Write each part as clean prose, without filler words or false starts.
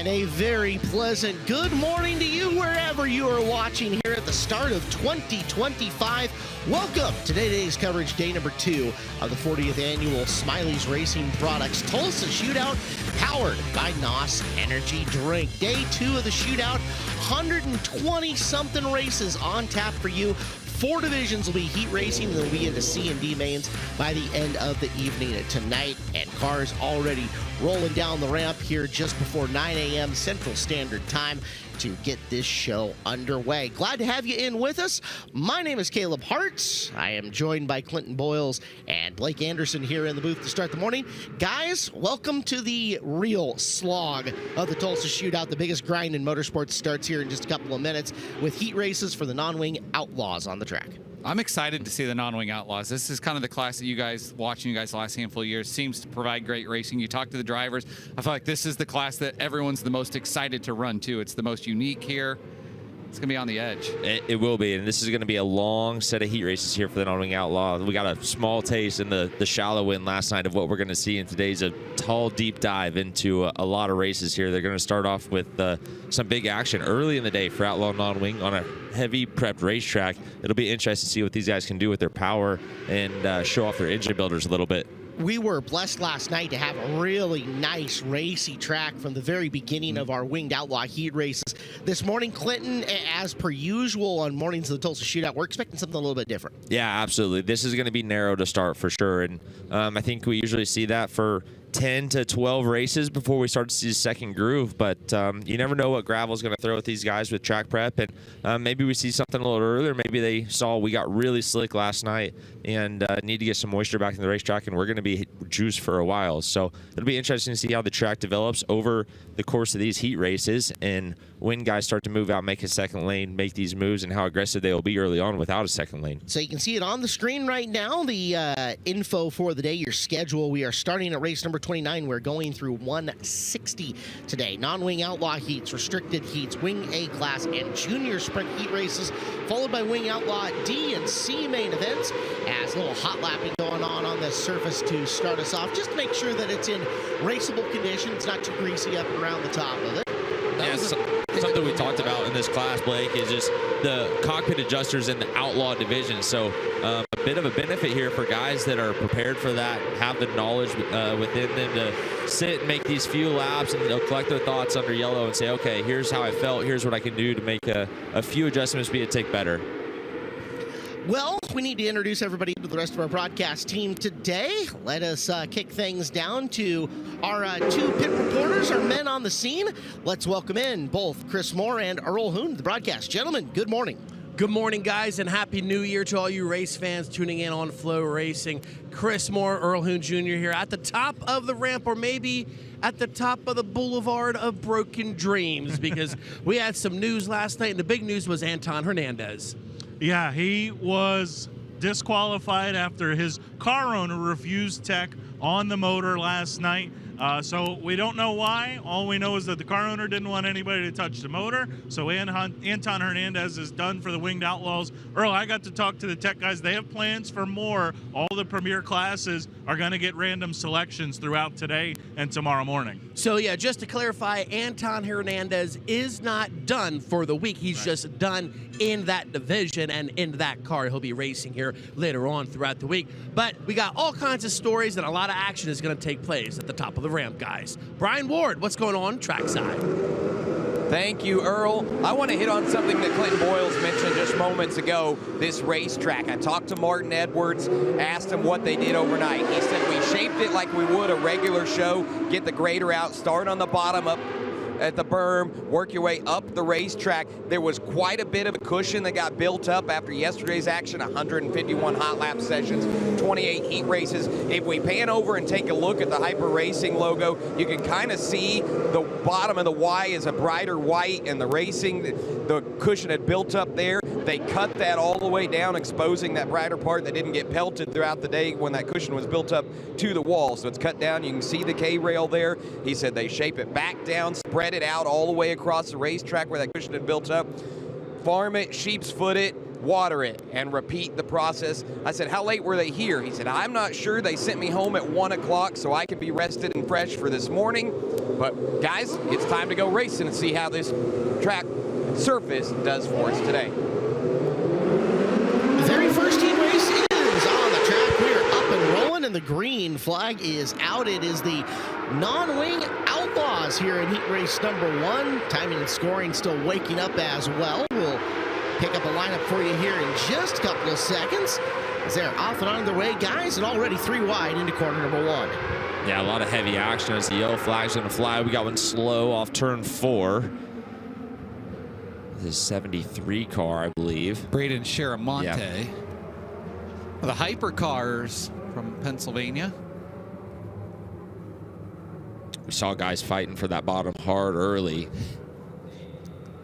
a very pleasant good morning to you wherever you are watching here at the start of 2025. Welcome to today's coverage, day number 2 of the 40th annual Smiley's Racing Products Tulsa Shootout, powered by NOS Energy Drink. Day 2 of the shootout, 120-something races on tap for you. 4 divisions will be heat racing, and they'll be into C and D mains by the end of the evening tonight. And cars already rolling down the ramp here just before 9 a.m. Central Standard Time to get this show underway. Glad to have you in with us. My name is Caleb Hartz. I am joined by Clinton Boyles and Blake Anderson here in the booth to start the morning. Guys, welcome to the real slog of the Tulsa Shootout. The biggest grind in motorsports starts here in just a couple of minutes with heat races for the non-wing Outlaws on the track. I'm excited to see the non-wing Outlaws. This is kind of the class that you guys, watching you guys the last handful of years, seems to provide great racing. You talk to the drivers. I feel like this is the class that everyone's the most excited to run to. It's the most unique here. It's going to be on the edge. It will be, and this is going to be a long set of heat races here for the non-wing Outlaw. We got a small taste in the shallow win last night of what we're going to see, and today's a tall, deep dive into a lot of races here. They're going to start off with some big action early in the day for Outlaw non-wing on a heavy prepped racetrack. It'll be interesting to see what these guys can do with their power and show off their engine builders a little bit. We were blessed last night to have a really nice racy track from the very beginning of our Winged Outlaw heat races. This morning, Clinton, as per usual on mornings of the Tulsa Shootout, we're expecting something a little bit different. Yeah, absolutely. This is going to be narrow to start for sure, and I think we usually see that for 10 to 12 races before we start to see the second groove, but you never know what gravel's going to throw at these guys with track prep, and maybe we see something a little earlier. Maybe they saw we got really slick last night and need to get some moisture back in the racetrack, and we're going to be juiced for a while. So it'll be interesting to see how the track develops over the course of these heat races and when guys start to move out, make a second lane, make these moves, and how aggressive they will be early on without a second lane. So you can see it on the screen right now, the info for the day, your schedule. We are starting at race number 29. We're going through 160 today. Non-wing Outlaw heats, restricted heats, Wing A class, and junior sprint heat races, followed by Wing Outlaw D and C main events, as a little hot lapping going on this surface to start us off, just to make sure that it's in raceable condition. It's not too greasy up and around the top of it. Yes. Something we talked about in this class, Blake, is just the cockpit adjusters in the Outlaw division. So a bit of a benefit here for guys that are prepared for that, have the knowledge within them to sit and make these few laps, and they'll collect their thoughts under yellow and say, okay, here's how I felt, here's what I can do to make a few adjustments, be a tick better. Well, we need to introduce everybody to the rest of our broadcast team today. Let us kick things down to our 2 pit reporters, our men on the scene. Let's welcome in both Chris Moore and Earl Hoon to the broadcast. Gentlemen, good morning. Good morning, guys, and Happy New Year to all you race fans tuning in on FloRacing. Chris Moore, Earl Hoon Jr. here at the top of the ramp, or maybe at the top of the boulevard of broken dreams, because we had some news last night, and the big news was Anton Hernandez. Yeah, he was disqualified after his car owner refused tech on the motor last night. So we don't know why. All we know is that the car owner didn't want anybody to touch the motor. So Anton Hernandez is done for the Winged Outlaws. Earl, I got to talk to the tech guys. They have plans for more. All the premier classes are going to get random selections throughout today and tomorrow morning. So, yeah, just to clarify, Anton Hernandez is not done for the week. He's just done in that division and in that car. He'll be racing here later on throughout the week. But we got all kinds of stories, and a lot of action is going to take place at the top of the ramp, guys. Brian Ward, what's going on trackside? Thank you, Earl. I want to hit on something that Clinton Boyles mentioned just moments ago, this racetrack. I talked to Martin Edwards, asked him what they did overnight. He said, we shaped it like we would a regular show, get the grader out, start on the bottom up at the berm, work your way up the racetrack. There was quite a bit of a cushion that got built up after yesterday's action, 151 hot lap sessions, 28 heat races. If we pan over and take a look at the Hyper Racing logo, you can kind of see the bottom of the Y is a brighter white, and the racing, the cushion had built up there. They cut that all the way down, exposing that brighter part that didn't get pelted throughout the day when that cushion was built up to the wall. So it's cut down. You can see the K-rail there. He said they shape it back down, spread it out all the way across the racetrack where that cushion had built up, farm it, sheep's foot it, water it, and repeat the process. I said, how late were they here? He said, I'm not sure. They sent me home at 1 o'clock so I could be rested and fresh for this morning. But guys, it's time to go racing and see how this track surface does for us today. The very first heat race is on the track. We are up and rolling, and the green flag is out. It is the non-wing Outlaws here in heat race number 1. Timing and scoring still waking up as well. We'll pick up a lineup for you here in just a couple of seconds as they're off and on their way, guys, and already 3 wide into corner number 1. Yeah, a lot of heavy action as the yellow flag's going to fly. We got one slow off turn 4. This is 73 car, I believe. Braden Sharamonte. Yeah. The hypercars from Pennsylvania. We saw guys fighting for that bottom hard early.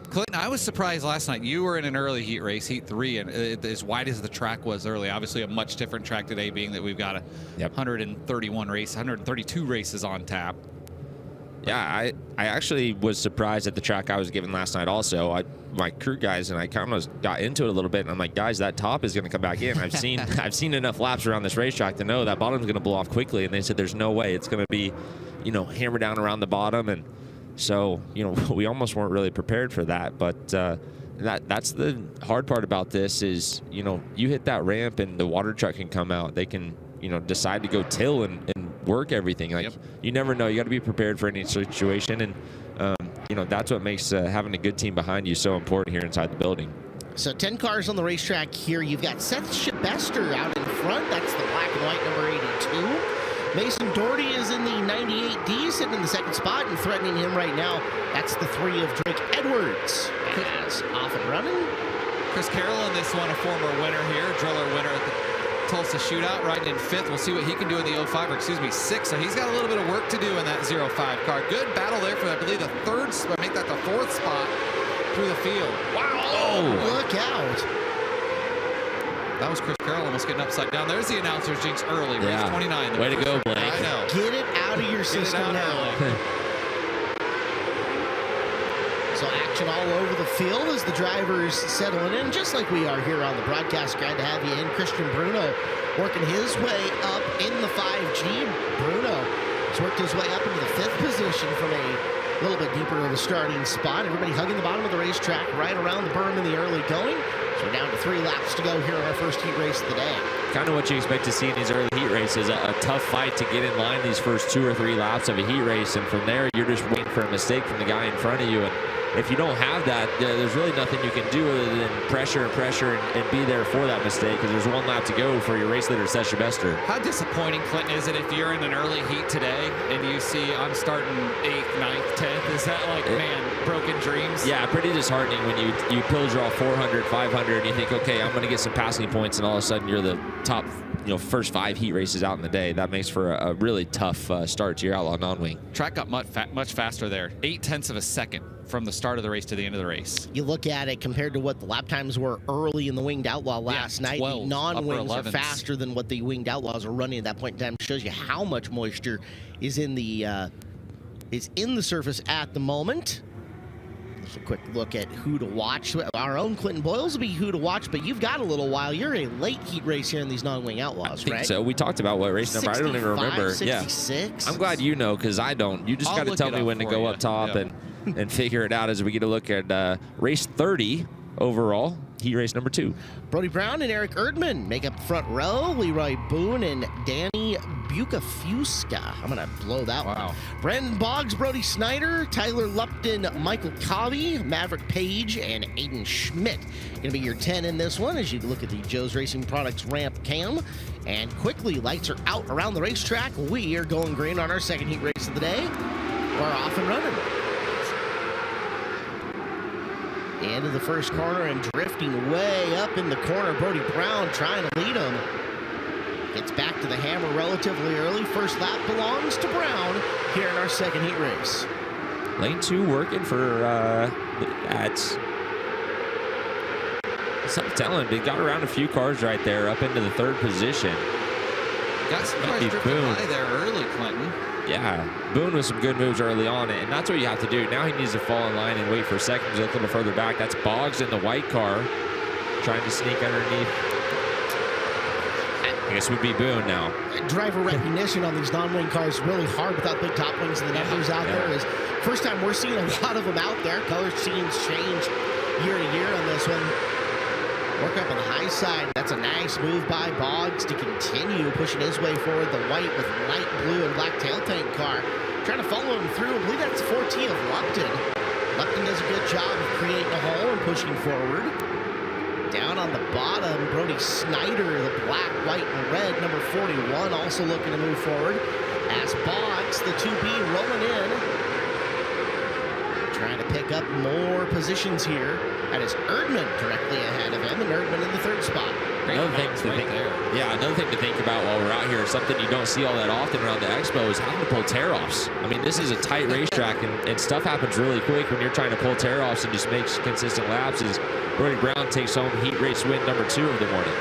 Clinton, I was surprised last night. You were in an early heat race, heat 3, and as wide as the track was early. Obviously, a much different track today, being that we've got 132 races on tap. Yeah, I actually was surprised at the track I was given last night also. My crew guys and I kind of got into it a little bit, and I'm like, guys, that top is going to come back in. I've seen enough laps around this racetrack to know that bottom's going to blow off quickly, and they said there's no way it's going to be, hammer down around the bottom. And so, we almost weren't really prepared for that. But that's the hard part about this is, you hit that ramp and the water truck can come out. They can, decide to go till and work everything. You never know. You got to be prepared for any situation. And, that's what makes having a good team behind you so important here inside the building. So 10 cars on the racetrack here. You've got Seth Shibester out in front. That's the black and white number 82. Mason Doherty is in the 98D, sitting in the second spot, and threatening him right now. That's the 3 of Drake Edwards. As off and running. Chris Carroll in this one, a former winner here, driller winner at the Tulsa Shootout, riding in 5th. We'll see what he can do in the 05, or excuse me, 6th. So he's got a little bit of work to do in that 05 car. Good battle there for, I believe, the 3rd spot, make that the 4th spot through the field. Wow! Oh, look out. That was Chris Carroll almost getting upside down. There's the announcer's jinx early. Yeah. Race 29. Way to go, Blake. I know. Get it out of your system now. So action all over the field as the drivers settling in, just like we are here on the broadcast. Glad to have you in. Christian Bruno working his way up in the 5G. Bruno has worked his way up into the 5th position from a little bit deeper of a starting spot. Everybody hugging the bottom of the racetrack right around the berm in the early going. So we're down to 3 laps to go here in our first heat race of the day. Kind of what you expect to see in these early heat races, a tough fight to get in line these first 2 or 3 laps of a heat race, and from there you're just waiting for a mistake from the guy in front of you. And if you don't have that, there's really nothing you can do other than pressure and be there for that mistake, because there's 1 lap to go for your race leader, Seth Shibester. How disappointing, Clinton, is it if you're in an early heat today and you see I'm starting 8th, 9th, 10th? Is that like, man, broken dreams? Yeah, pretty disheartening when you pill draw 400, 500, and you think, okay, I'm going to get some passing points, and all of a sudden you're the top, first 5 heat races out in the day. That makes for a really tough start to your Outlaw non-wing. Track got much faster there. 0.8 of a second from the start of the race to the end of the race. You look at it compared to what the lap times were early in the Winged Outlaw last night. 12, the non-wings are 11s. faster than what the Winged Outlaws are running at that point in time. Shows you how much moisture is in the surface at the moment. Just a quick look at who to watch. Our own Clinton Boyles will be who to watch, but you've got a little while. You're a late heat race here in these non-wing Outlaws, right? So we talked about what race number. I don't even remember. 66? Yeah, I'm glad you know, because I don't. You just got to tell me when to go up top and figure it out as we get a look at race 30 overall, heat race number 2. Brody Brown and Eric Erdman make up the front row. Leroy Boone and Danny Bukafuska. I'm going to blow that one. Brandon Boggs, Brody Snyder, Tyler Lupton, Michael Covey, Maverick Page, and Aiden Schmidt. Going to be your 10 in this one as you look at the Joe's Racing Products ramp cam. And quickly, lights are out around the racetrack. We are going green on our second heat race of the day. We're off and running. Into the first corner and drifting way up in the corner. Brody Brown trying to lead him. Gets back to the hammer relatively early. First lap belongs to Brown here in our second heat race. Lane 2 working for that's something telling. They got around a few cars right there up into the 3rd position. Got some cars drifting by there early, Clinton. Yeah, Boone with some good moves early on, and that's what you have to do. Now he needs to fall in line and wait for seconds. Look a little further back. That's Boggs in the white car trying to sneak underneath. I guess would be Boone now. Driver recognition on these non-wing cars is really hard without big top wings, and the numbers out there is first time we're seeing a lot of them out there. Color schemes change year to year on this one. Work up on the high side. That's a nice move by Boggs to continue pushing his way forward. The white with light blue and black tail tank car. Trying to follow him through. I believe that's 4T of Lupton. Lupton does a good job of creating a hole and pushing forward. Down on the bottom, Brody Snyder, the black, white, and red, number 41, also looking to move forward. As Boggs, the 2B, rolling in. Trying to pick up more positions here. That is Erdman directly ahead of him, and Erdman in the third spot. Another thing to think about while we're out here, something you don't see all that often around the Expo, is having to pull tear-offs. I mean, this is a tight racetrack, and stuff happens really quick when you're trying to pull tear-offs and just make consistent laps. As Brody Brown takes home heat race win number 2 of the morning.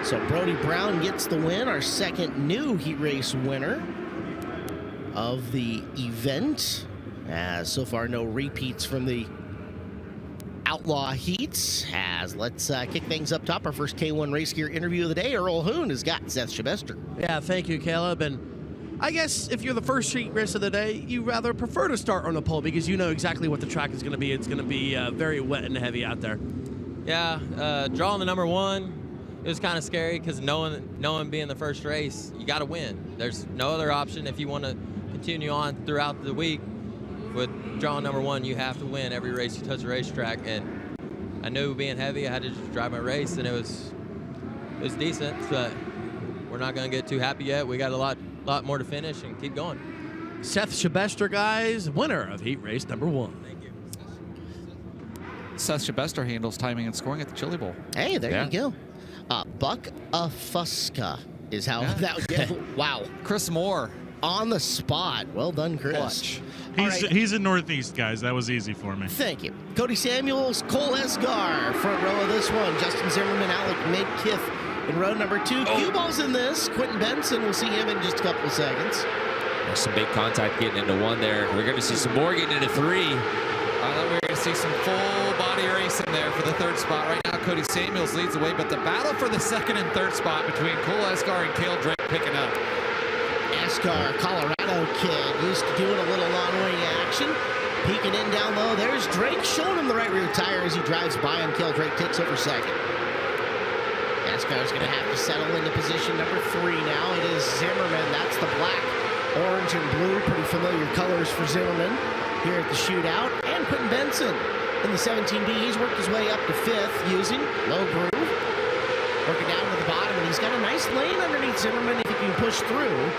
So Brody Brown gets the win, our second new heat race winner of the event. As so far, no repeats from the Outlaw Heats. As let's kick things up top. Our first K1 Race Gear interview of the day. Earl Hoon has got Seth Shabester. Yeah, thank you, Caleb. And I guess if you're the first heat race of the day, you rather prefer to start on the pole because you know exactly what the track is going to be. It's going to be very wet and heavy out there. Yeah, drawing the number 1, it was kind of scary because knowing being the first race, you got to win. There's no other option if you want to continue on throughout the week. With drawing number 1, you have to win every race you touch the racetrack, and I knew being heavy, I had to just drive my race, and it was decent, but we're not going to get too happy yet. We got a lot more to finish and keep going. Seth Shabester, guys, winner of heat race number 1. Thank you. Seth Shabester handles timing and scoring at the Chili Bowl. Hey, there you go. Buck Fuska is how that would get. Wow. Chris Moore. On the spot. Well done, Chris. Clutch. He's in Northeast, guys. That was easy for me. Thank you. Cody Samuels, Cole Esgar, front row of this one. Justin Zimmerman, Alec Midkiff in row number 2. Cue ball's in this. Quentin Benson, we'll see him in just a couple of seconds. There's some big contact getting into 1 there. We're going to see some more getting into 3. I thought we were going to see some full body racing there for the 3rd spot. Right now, Cody Samuels leads the way, but the battle for the 2nd and 3rd spot between Cole Esgar and Cale Drake picking up. Esgar, Colorado kid, used to doing a little long-wing action. Peeking in down low. There's Drake showing him the right rear tire as he drives by him. Cale Drake takes over 2nd. Esgar's going to have to settle into position number 3 now. It is Zimmerman. That's the black, orange, and blue. Pretty familiar colors for Zimmerman here at the shootout. And Quentin Benson in the 17B. He's worked his way up to 5th using low groove. Working down to the bottom, and he's got a nice lane underneath Zimmerman if he can push through.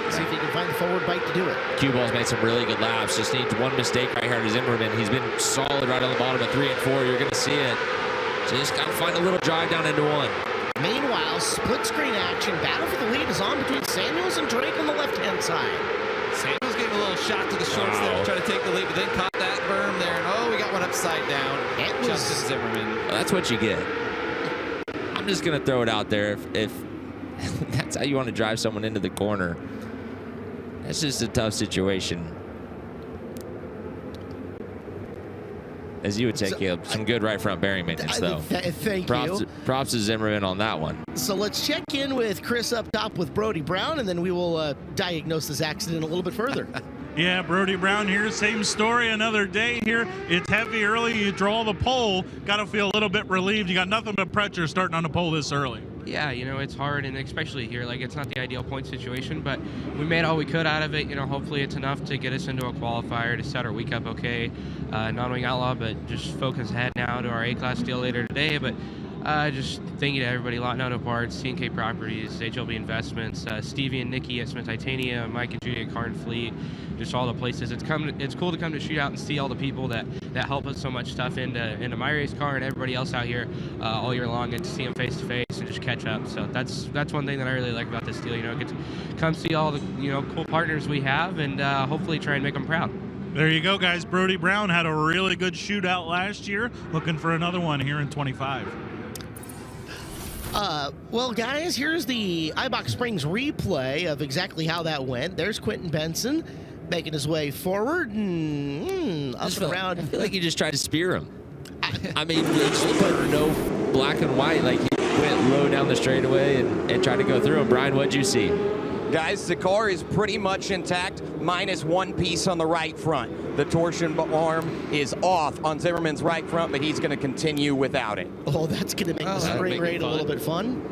See if he can find the forward bite to do it. Cue ball's made some really good laps. Just needs 1 mistake right here to Zimmerman. He's been solid right on the bottom of 3 and 4. You're going to see it. Just got to find a little drive down into 1. Meanwhile, split screen action. Battle for the lead is on between Samuels and Drake on the left-hand side. Samuels gave a little shot to the shorts there to try to take the lead, but then caught that berm there. And we got one upside down. Justin Zimmerman. Well, that's what you get. I'm just going to throw it out there. If that's how you want to drive someone into the corner, that's just a tough situation. As you would say, Caleb, some good right front bearing maintenance, though. Thank you. Props to Zimmerman on that one. So let's check in with Chris up top with Brody Brown, and then we will diagnose this accident a little bit further. Yeah, Brody Brown here, same story, another day here. It's heavy early, you draw the pole, got to feel a little bit relieved. You got nothing but pressure starting on the pole this early. Yeah, it's hard, and especially here, it's not the ideal point situation, but we made all we could out of it. Hopefully it's enough to get us into a qualifier to set our week up okay. Non-wing outlaw, but just focus ahead now to our A-class deal later today. But just thank you to everybody, Lot Auto Parts, C&K Properties, HLB Investments, Stevie and Nikki at Smith Titanium, Mike and Judy at Car and Fleet, just all the places. It's cool to come to Shootout and see all the people that help us so much stuff into my race car and everybody else out here all year long, and to see them face to face and just catch up. So that's one thing that I really like about this deal. Get to come see all the cool partners we have, and hopefully try and make them proud. There you go, guys. Brody Brown had a really good shootout last year. Looking for another one here in 25. Well, guys, here's the Ibach Springs replay of exactly how that went. There's Quentin Benson making his way forward and up and around. I feel like you just tried to spear him. I mean, no black and white. Like he went low down the straightaway and tried to go through him. Brian, what'd you see? Guys, the car is pretty much intact, minus one piece on the right front. The torsion arm is off on Zimmerman's right front, but he's going to continue without it. Oh, that's going to make the spring rate a little bit fun.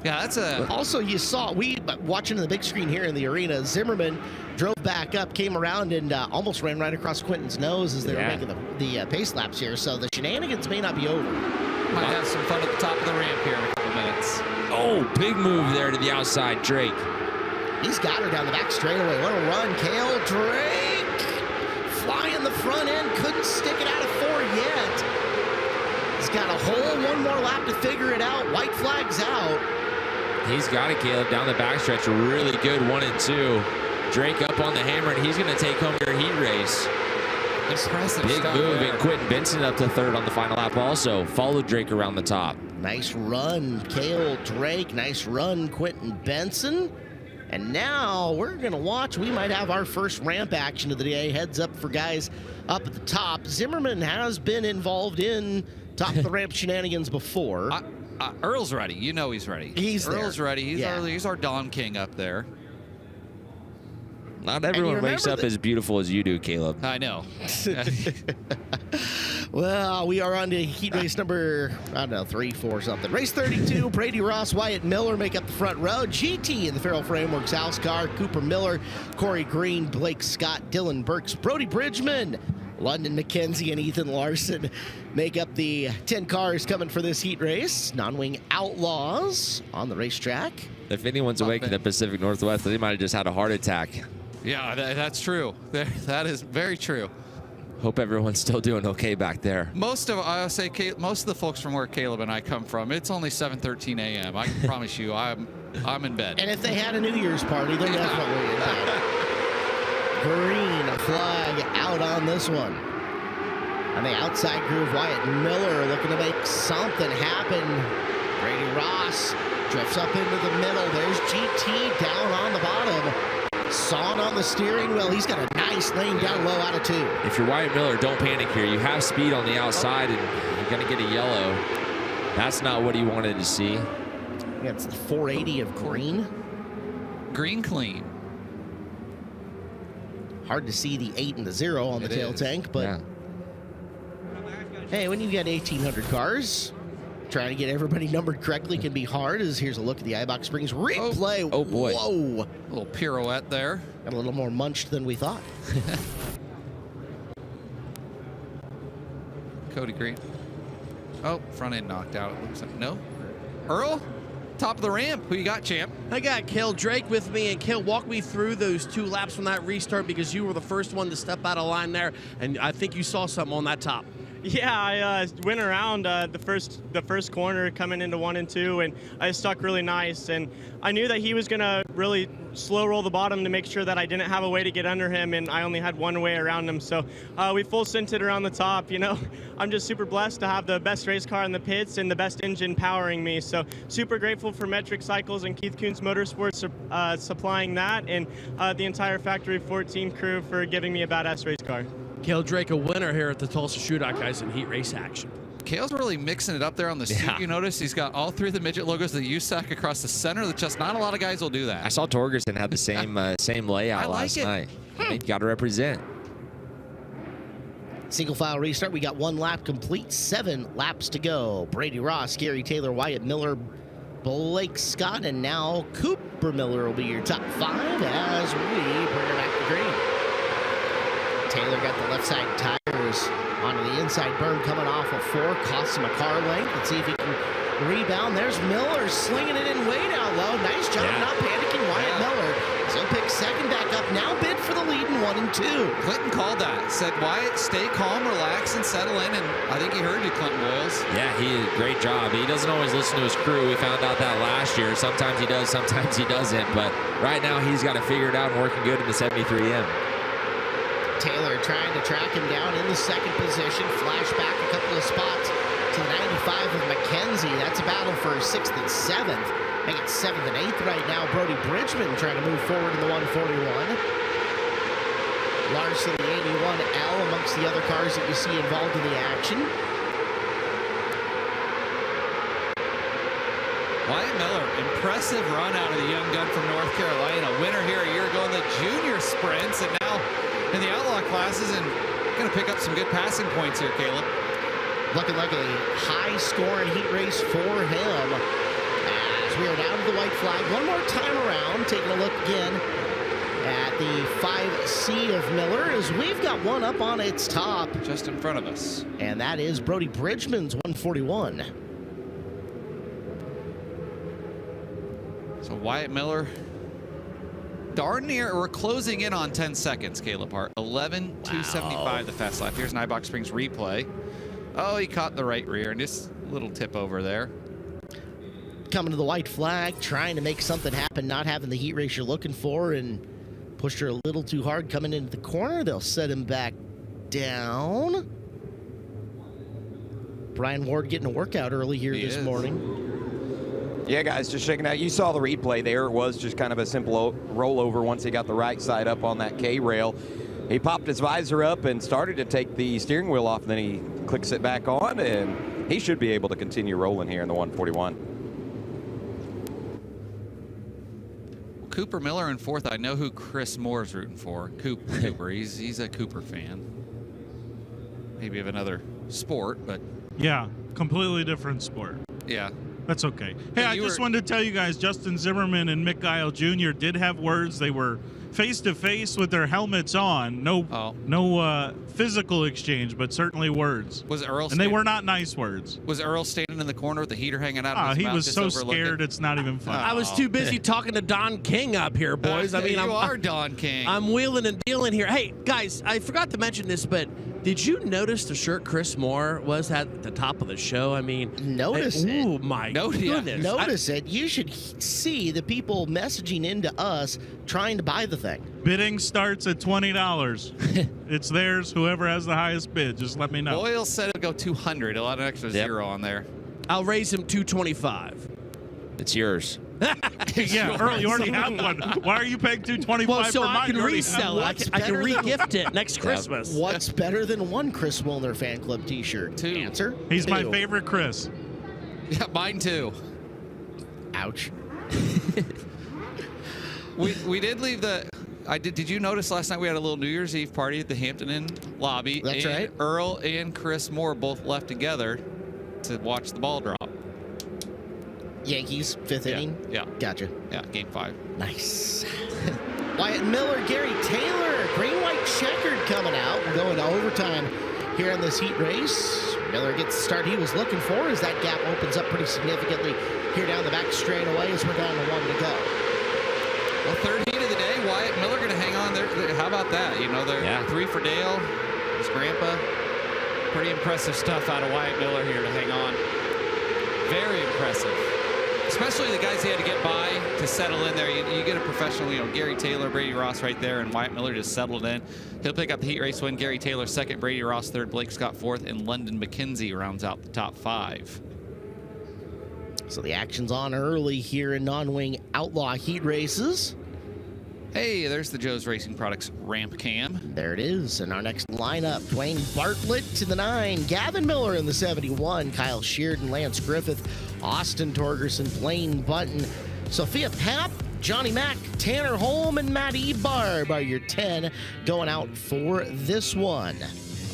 Yeah, that's a... Also, you saw, watching the big screen here in the arena, Zimmerman drove back up, came around, and almost ran right across Quentin's nose as they were making the pace laps here. So the shenanigans may not be over. Might have some fun at the top of the ramp here in a couple minutes. Oh, big move there to the outside, Drake. He's got her down the back straightaway. What a run, Cale Drake. Flying the front end, couldn't stick it out of 4 yet. He's got a whole one more lap to figure it out. White flag's out. He's got it, Caleb, down the backstretch. A really good 1 and 2. Drake up on the hammer, and he's going to take home your heat race. Impressive Big stuff move, there. and Quentin Benson up to 3rd on the final lap also. Followed Drake around the top. Nice run, Cale Drake. Nice run, Quentin Benson. And now we're going to watch. We might have our first ramp action of the day. Heads up for guys up at the top. Zimmerman has been involved in top of the ramp shenanigans before. Earl's ready. You know he's ready. Earl's ready. He's he's our Don King up there. Not everyone wakes up as beautiful as you do, Caleb. I know. Well, we are on to heat race number, 3, 4 something. Race 32, Brady Ross, Wyatt Miller make up the front row. GT in the Farrell Frameworks house car, Cooper Miller, Corey Green, Blake Scott, Dylan Burks, Brody Bridgman, London McKenzie, and Ethan Larson make up the 10 cars coming for this heat race. Non-wing Outlaws on the racetrack. If anyone's awake in the Pacific Northwest, they might have just had a heart attack. Yeah, that's true. That is very true. Hope everyone's still doing okay back there. Most of the folks from where Caleb and I come from, it's only 7:13 a.m. I can promise you, I'm in bed. And if they had a New Year's party, they're definitely in bed. Green flag out on this one. On the outside groove, Wyatt Miller looking to make something happen. Brady Ross drifts up into the middle. There's GT down on the bottom. Son on the steering wheel. He's got a nice lane down low out of 2. If you're Wyatt Miller, don't panic here. You have speed on the outside, and you're going to get a yellow. That's not what he wanted to see. That's the 480 of Green. Green clean. Hard to see the 8 and the 0 on the tail tank, but hey, when you get 1,800 cars, trying to get everybody numbered correctly can be hard. Here's a look at the iBox Springs replay. Oh boy. Whoa. A little pirouette there. Got a little more munched than we thought. Cody Green. Oh, front end knocked out. It looks like. No. Earl, top of the ramp. Who you got, champ? I got Cale Drake with me, and Cale, walk me through those 2 laps from that restart because you were the first one to step out of line there, and I think you saw something on that top. Yeah, I went around the first corner coming into 1 and 2, and I stuck really nice. And I knew that he was gonna really slow roll the bottom to make sure that I didn't have a way to get under him, and I only had one way around him. So we full sent it around the top. You know, I'm just super blessed to have the best race car in the pits and the best engine powering me. So super grateful for Metric Cycles and Keith Kunz Motorsports supplying that, and the entire Factory 14 crew for giving me a badass race car. Cale Drake, a winner here at the Tulsa Shootout, guys, in heat race action. Cale's really mixing it up there on the suit. You notice he's got all 3 of the midget logos of the USAC across the center. That's just not a lot of guys will do that. I saw Torgerson had the same layout last night. You got to represent. Single file restart. We got 1 lap complete, 7 laps to go. Brady Ross, Gary Taylor, Wyatt Miller, Blake Scott, and now Cooper Miller will be your top 5 as we bring her back to green. Taylor got the left side tires onto the inside berm coming off of 4, costs him a car length. Let's see if he can rebound. There's Miller slinging it in way down low. Nice job, not panicking. Wyatt Miller. So pick second back up. Now bid for the lead in 1 and 2. Clinton called that. Said, Wyatt, stay calm, relax, and settle in. And I think he heard you, Clinton Boyles. Yeah, he did a great job. He doesn't always listen to his crew. We found out that last year. Sometimes he does, sometimes he doesn't. But right now, he's got to figure it out and working good in the 73M. Taylor trying to track him down in the second position. Flash back a couple of spots to the 95 of McKenzie. That's a battle for 6th and 7th. Make it 7th and 8th right now. Brody Bridgman trying to move forward in the 141. Larson, the 81L, amongst the other cars that you see involved in the action. Wyatt Miller, impressive run out of the young gun from North Carolina. Winner here a year ago in the junior sprints, and now in the outlaw classes, and going to pick up some good passing points here, Caleb. Looking like a high-scoring heat race for him. As we are down to the white flag. One more time around, taking a look again at the 5C of Miller, as we've got one up on its top. Just in front of us. And that is Brody Bridgman's 141. So Wyatt Miller, darn near, we're closing in on 10 seconds, Caleb Hart. 11:275 the fast lap. Here's an Ibach Springs replay. Oh, he caught the right rear, and just a little tip over there. Coming to the white flag, trying to make something happen, not having the heat race you're looking for, and pushed her a little too hard coming into the corner. They'll set him back down. Brian Ward getting a workout early here this morning. Yeah, guys, just checking out. You saw the replay there. It was just kind of a simple rollover once he got the right side up on that K-rail. He popped his visor up and started to take the steering wheel off, and then he clicks it back on, and he should be able to continue rolling here in the 141. Cooper Miller in fourth. I know who Chris Moore's rooting for. Cooper. He's a Cooper fan. Maybe of another sport, but Yeah, completely different sport. yeah. That's okay. Hey, I just wanted to tell you guys, Justin Zimmerman and Mick Guile Jr. did have words. They were face-to-face with their helmets on. No physical exchange, but certainly words. Was Earl? And they were not nice words. Was Earl standing in the corner with the heater hanging out of his He mouth? was just so overlooking? scared, it's not even fun. I was too busy talking to Don King up here, boys. I mean, you I'm are Don King. I'm wheeling and dealing here. Hey, guys, I forgot to mention this, but did you notice the shirt Chris Moore was at the top of the show? I mean, Notice it. Oh, my goodness. Notice it. You should see the people messaging into us trying to buy the thing. Bidding starts at $20. It's theirs. Whoever has the highest bid, just let me know. Boyle said it'll go 200. A lot of extra zero on there. I'll raise him 225. It's yours. Yeah, Earl, you already have one. Why are you paying $225 Well, so for I mine? can You already resell have it. one. I can re-gift it next Christmas. What's better than one Chris Wilner fan club t-shirt? Two. Answer. He's my Two. favorite Chris. Yeah, mine too. Ouch. We did leave the. Did you notice last night we had a little New Year's Eve party at the Hampton Inn lobby? That's and right. Earl and Chris Moore both left together to watch the ball drop. Yankees, fifth inning. Yeah. Gotcha. Yeah, game 5. Nice. Wyatt Miller, Gary Taylor, green-white checkered coming out. We're going to overtime here in this heat race. Miller gets the start he was looking for as that gap opens up pretty significantly here down the back straightaway as we're down to 1 to go. Well, third heat of the day, Wyatt Miller going to hang on there. How about that? You know, they're 3 for Dale, his grandpa. Pretty impressive stuff out of Wyatt Miller here to hang on. Very impressive. Especially the guys he had to get by to settle in there. You get a professional, Gary Taylor, Brady Ross right there, and Wyatt Miller just settled in. He'll pick up the heat race win. Gary Taylor second, Brady Ross third, Blake Scott fourth, and London McKenzie rounds out the top 5. So the action's on early here in non-wing outlaw heat races. Hey, there's the Joe's Racing Products ramp cam. There it is. In our next lineup, Dwayne Bartlett to the 9, Gavin Miller in the 71, Kyle Sheardon, Lance Griffith, Austin Torgerson, Blaine Button, Sophia Papp, Johnny Mack, Tanner Holm, and Matt Ebarb are your 10 going out for this one.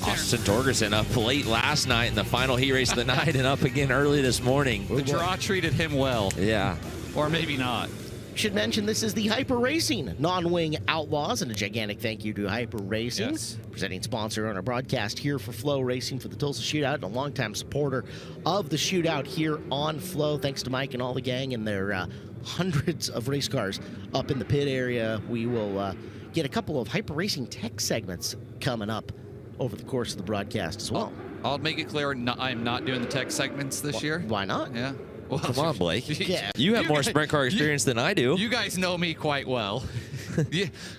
Austin Torgerson up late last night in the final heat race of the night and up again early this morning. The draw treated him well. Yeah. Or maybe not. Should mention this is the Hyper Racing non-wing Outlaws, and a gigantic thank you to Hyper Racing, presenting sponsor on our broadcast here for FloRacing for the Tulsa Shootout, and a longtime supporter of the shootout here on Flo. Thanks to Mike and all the gang and their hundreds of race cars up in the pit area. We will get a couple of Hyper Racing tech segments coming up over the course of the broadcast as well. I'll make it clear, I'm not doing the tech segments this year. Why not? Yeah. Well, come on, Blake. Yeah. You have more sprint car experience than I do. You guys know me quite well.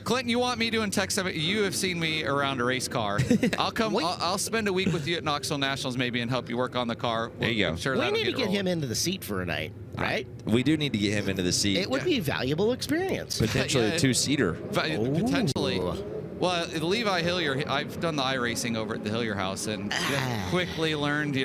Clinton, you want me doing tech segment? You have seen me around a race car. I'll come. I'll spend a week with you at Knoxville Nationals maybe and help you work on the car. There you go. I'm sure We that'll need to get rolling. him into the seat for a night, right? We do need to get him into the seat. It would be a valuable experience. Potentially a 2-seater. Potentially. Well, Levi Hillier, I've done the iRacing over at the Hillier House, and quickly learned,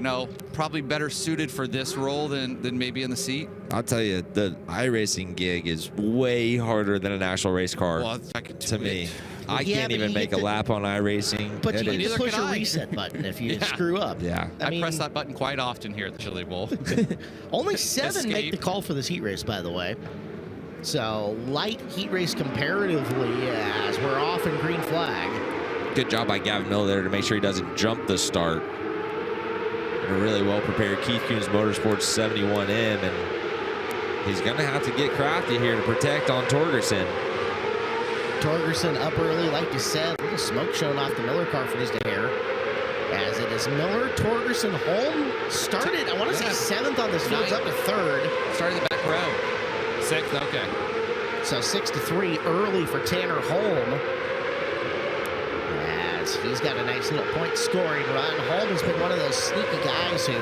probably better suited for this role than maybe in the seat. I'll tell you, the iRacing gig is way harder than an actual race car. Well, if I could do to me. it. I can't even make a lap on iRacing. But you need to Neither push can a I. reset button if you screw up. Yeah. I press that button quite often here at the Chili Bowl. Only 7 make Escape. the call for this heat race, by the way. So light heat race comparatively, as we're off in green flag. Good job by Gavin Miller there to make sure he doesn't jump the start. And a really well prepared Keith Kunz Motorsports 71M, and he's going to have to get crafty here to protect on Torgerson. Torgerson up early, like you said. A little smoke showing off the Miller car for just a hair. As it is Miller, Torgerson, Holm started, I want to say 7th on this field, up to 3rd. Started the back row. 6th, okay. So 6-3 early for Tanner Holm. As he's got a nice little point scoring run. Holm has been one of those sneaky guys who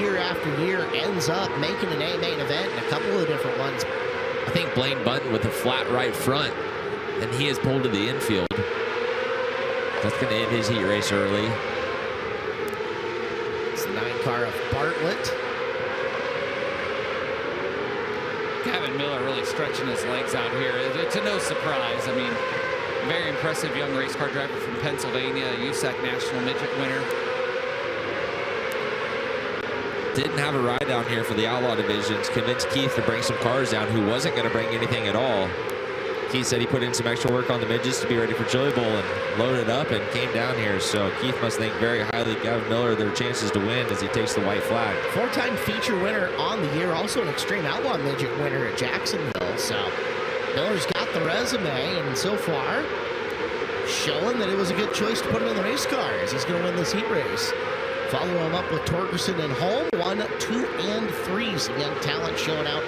year after year ends up making an A main event in a couple of different ones. I think Blaine Button with a flat right front, and he is pulled to the infield. That's going to end his heat race early. It's the 9 car of Bartlett. Gavin Miller really stretching his legs out here. To no surprise. I mean, very impressive young race car driver from Pennsylvania, USAC National Midget winner. Didn't have a ride down here for the Outlaw divisions. Convinced Keith to bring some cars down who wasn't going to bring anything at all. Keith said he put in some extra work on the midgets to be ready for Chili Bowl and loaded up and came down here. So Keith must think very highly of Gavin Miller, their chances to win as he takes the white flag. 4-time feature winner on the year, also an Extreme Outlaw Midget winner at Jacksonville. So Miller's got the resume, and so far showing that it was a good choice to put him in the race car as he's going to win this heat race. Follow him up with Torgerson and Holm, 1, 2, and 3. Some young talent showing out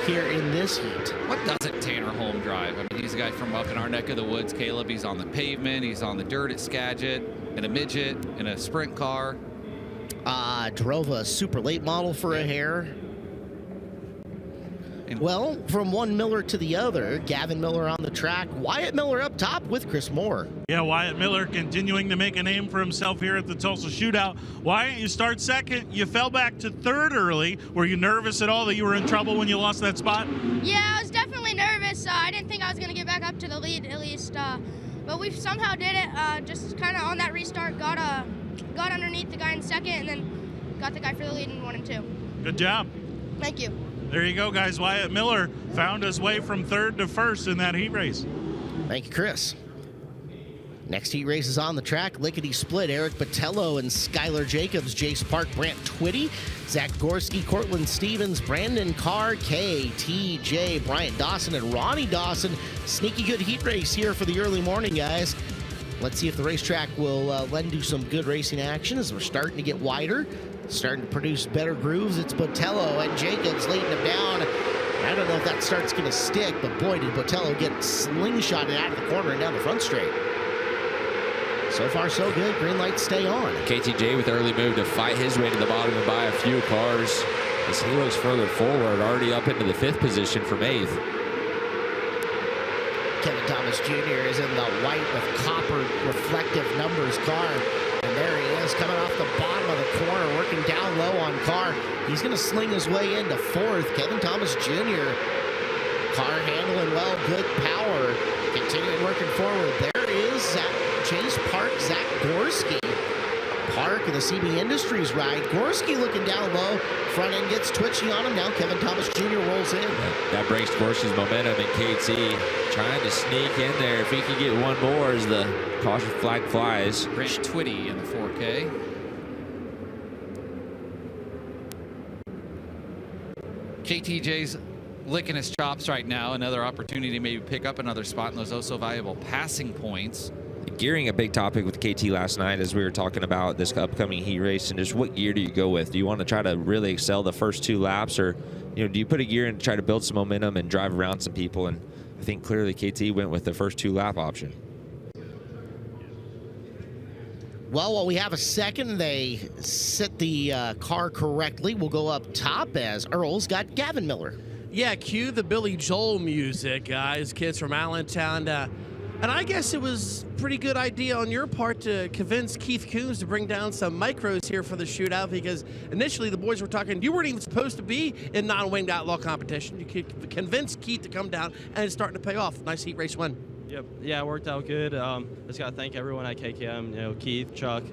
here in this heat. What doesn't Tanner Holm drive? I mean, he's a guy from up in our neck of the woods, Caleb. He's on the pavement. He's on the dirt at Skagit, in a midget, in a sprint car. Drove a super late model for a hair. Well, from one Miller to the other, Gavin Miller on the track, Wyatt Miller up top with Chris Moore. Yeah, Wyatt Miller continuing to make a name for himself here at the Tulsa Shootout. Wyatt, you start 2nd. You fell back to 3rd early. Were you nervous at all that you were in trouble when you lost that spot? Yeah, I was definitely nervous. I didn't think I was going to get back up to the lead, at least. But we somehow did it. Just kind of on that restart, got underneath the guy in 2nd, and then got the guy for the lead in 1 and 2. Good job. Thank you. There you go, guys. Wyatt Miller found his way from 3rd to 1st in that heat race. Thank you, Chris. Next heat race is on the track. Lickety split. Eric Botello and Skylar Jacobs, Jace Park, Brant Twitty, Zach Gorski, Cortland Stevens, Brandon Carr, KTJ, Bryant Dawson, and Ronnie Dawson. Sneaky good heat race here for the early morning, guys. Let's see if the racetrack will lend you some good racing action as we're starting to get wider, starting to produce better grooves. It's Botello and Jacobs leading them down. I don't know if that start's going to stick, but boy, did Botello get slingshotted out of the corner and down the front straight. So far, so good. Green lights stay on. KTJ with early move to fight his way to the bottom and buy a few cars as he looks further forward, already up into the 5th position from 8th. Kevin Thomas Jr. is in the white with copper reflective numbers car. And there he is, coming off the bottom of the corner, working down low on Carr. He's going to sling his way into 4th. Kevin Thomas Jr. Carr handling well, good power. Continuing working forward. There is Chase Park, Zach Gorski. Park in the CB Industries ride. Gorski looking down low. Front end gets twitchy on him. Now Kevin Thomas Jr. rolls in. That breaks Gorski's momentum, and KT trying to sneak in there. If he can get one more as the caution flag flies. Brent Twitty in the 4K. KTJ's licking his chops right now. Another opportunity to maybe pick up another spot in those oh so valuable passing points. Gearing, a big topic with KT last night as we were talking about this upcoming heat race, and just what gear do you go with? Do you want to try to really excel the first 2 laps, or do you put a gear in to try to build some momentum and drive around some people? And I think clearly KT went with the first 2 lap option. Well, while we have a second, they set the car correctly. We'll go up top as Earl's got Gavin Miller. Yeah, cue the Billy Joel music, guys. Kids from Allentown. And I guess it was a pretty good idea on your part to convince Keith Coons to bring down some micros here for the shootout, because initially the boys were talking, you weren't even supposed to be in non-winged outlaw competition. You could convince Keith to come down, and it's starting to pay off. Nice heat race win. Yep. Yeah, it worked out good. Just got to thank everyone at KKM, Keith, Chuck,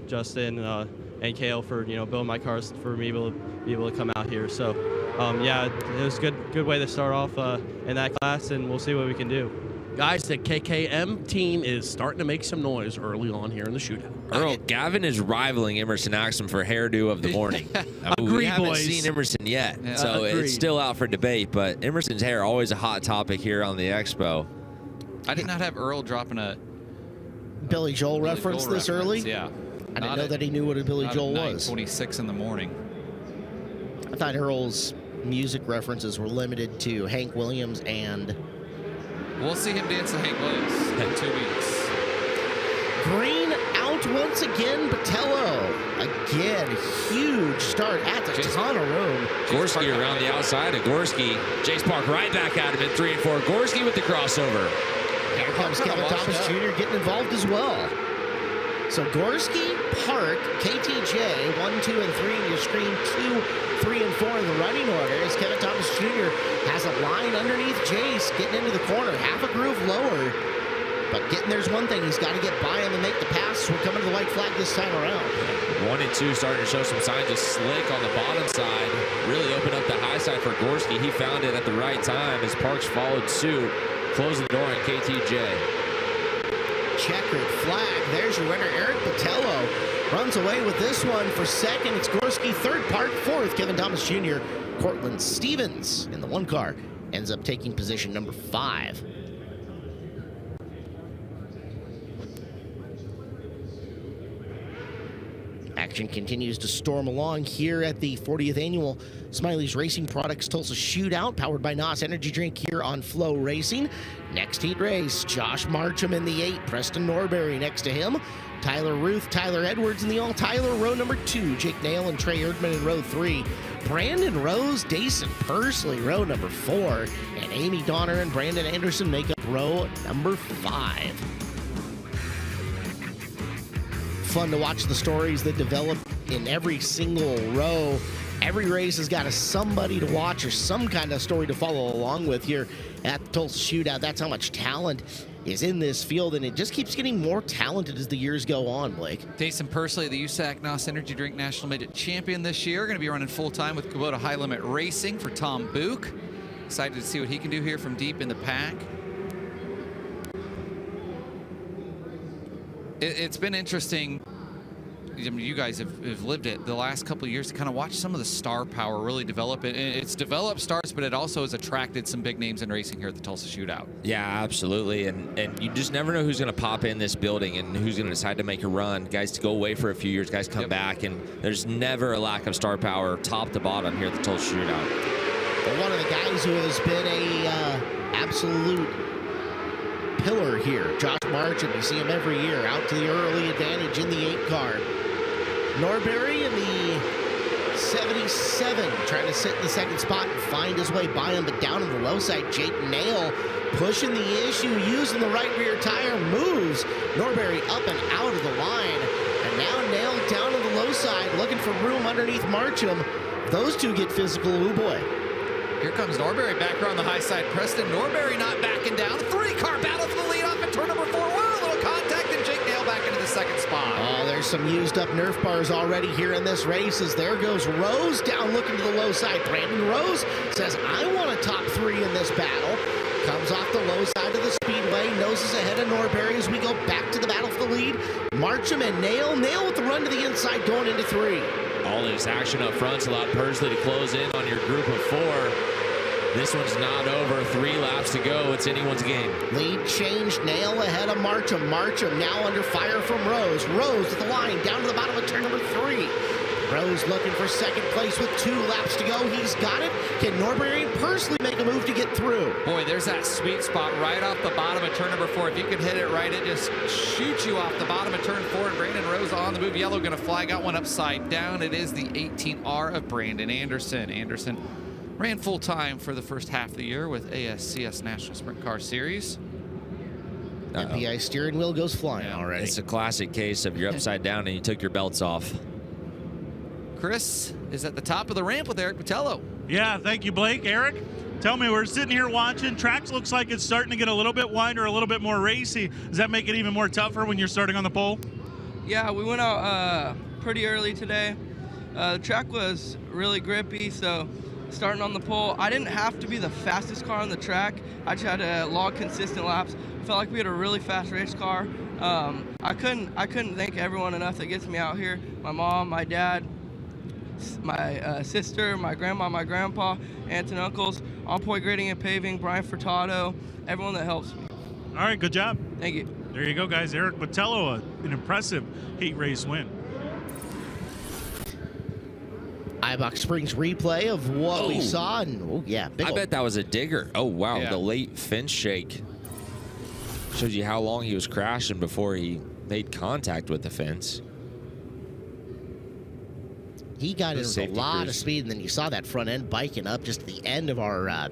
Justin, and Kale for, building my cars for me to be able to come out here. So, yeah, it was a good way to start off in that class, and we'll see what we can do. Guys, the KKM team is starting to make some noise early on here in the shootout. Earl, Gavin is rivaling Emerson Axum for hairdo of the morning. Agreed, we haven't boys. seen Emerson yet, Yeah. so Agreed. it's still out for debate. But Emerson's hair, always a hot topic here on the Expo. I did not have Earl dropping a Billy Joel Billy reference Joel this reference, early? Yeah. I didn't know that he knew what a Billy Joel was. 9:26 in the morning. I thought Earl's music references were limited to Hank Williams and We'll see him dance to Hank Williams in 2 weeks. Green out once again. Botello again, huge start at the ton of room. Gorski around the outside of Gorski. Jace Park right back at him in 3 and 4. Gorski with the crossover. Here comes Kevin Thomas Jr. getting involved as well. So Gorski, Park, KTJ, 1, 2, and 3 in your screen, 2, 3, and 4 in the running order as Kevin Thomas Jr. has a line underneath Jace, getting into the corner, half a groove lower. But getting there's one thing, he's got to get by him and make the pass. We're coming to the white flag this time around. 1 and 2 starting to show some signs of slick on the bottom side. Really opened up the high side for Gorski. He found it at the right time as Parks followed suit, closing the door on KTJ. Checkered flag. There's your winner, Eric Botello. Runs away with this one for second. It's Gorski third, Park fourth. Kevin Thomas Jr., Cortland Stevens in the one car ends up taking position number 5. Action continues to storm along here at the 40th annual Smiley's Racing Products Tulsa Shootout, powered by NOS Energy Drink here on FloRacing. Next heat race, Josh Marcham in the 8, Preston Norberry next to him, Tyler Ruth, Tyler Edwards in the all Tyler row number 2, Jake Nail and Trey Erdman in row 3, Brandon Rose, Dason Pursley row number 4, and Amy Donner and Brandon Anderson make up row number 5. Fun to watch the stories that develop in every single row. Every race has got somebody to watch or some kind of story to follow along with here at the Tulsa Shootout. That's how much talent is in this field, and it just keeps getting more talented as the years go on, Blake. Dason Pursley, the USAC NOS Energy Drink National Midget Champion this year, going to be running full-time with Kubota High Limit Racing for Tom Book. Excited to see what he can do here from deep in the pack. It's been interesting. I mean, you guys have lived it the last couple of years to kind of watch some of the star power really develop. It's developed stars, but it also has attracted some big names in racing here at the Tulsa Shootout. Yeah, absolutely. And you just never know who's going to pop in this building and who's going to decide to make a run. Guys to go away for a few years, guys come back, and there's never a lack of star power top to bottom here at the Tulsa Shootout. But one of the guys who has been a absolute pillar here, Josh Marcham. You see him every year out to the early advantage in the 8 car. Norberry in the 77 trying to sit in the second spot and find his way by him, but down on the low side, Jake Nail pushing the issue, using the right rear tire, moves Norberry up and out of the line, and now Nail down on the low side looking for room underneath Marcham. Those two get physical, oh boy. Here comes Norberry back around the high side. Preston Norberry not backing down. A 3-car battle for the lead off at turn number 4. Wow, a little contact, and Jake Nail back into the second spot. Oh, there's some used up Nerf bars already here in this race as there goes Rose down looking to the low side. Brandon Rose says, I want a top 3 in this battle. Comes off the low side of the speedway, noses ahead of Norberry as we go back to the battle for the lead. Marcham and Nail with the run to the inside going into 3. All this action up front allowed Pursley to close in on your group of 4. This one's not over. 3 laps to go. It's anyone's game. Lead change. Nail ahead of Marcham. Marcham now under fire from Rose. Rose at the line down to the bottom of turn number 3. Rose looking for second place with 2 laps to go. He's got it. Can Norberry and Pursley make a move to get through? Boy, there's that sweet spot right off the bottom of turn number 4. If you can hit it right, it just shoots you off the bottom of turn 4. And Brandon Rose on the move. Yellow going to flag out one upside down. It is the 18R of Brandon Anderson. Anderson ran full-time for the first half of the year with ASCS National Sprint Car Series. MPI steering wheel goes flying already. It's a classic case of you're upside down and you took your belts off. Chris is at the top of the ramp with Eric Botello. Yeah, thank you, Blake. Eric, tell me, we're sitting here watching. Track looks like it's starting to get a little bit wider, a little bit more racy. Does that make it even more tougher when you're starting on the pole? Yeah, we went out pretty early today. The track was really grippy, so starting on the pole, I didn't have to be the fastest car on the track. I just had to log consistent laps. Felt like we had a really fast race car. I couldn't thank everyone enough that gets me out here. My mom, my dad, my sister, my grandma, my grandpa, aunts and uncles, On Point Grading and Paving, Brian Furtado, everyone that helps me. All right, good job. Thank you. There you go, guys. Eric Botello, an impressive heat race win. iBox Springs replay of what we saw. And, big I bet that was a digger. Oh, wow. Yeah. The late fence shake shows you how long he was crashing before he made contact with the fence. He got in with a safety lot of cruise. speed, and then you saw that front end biking up just at the end of our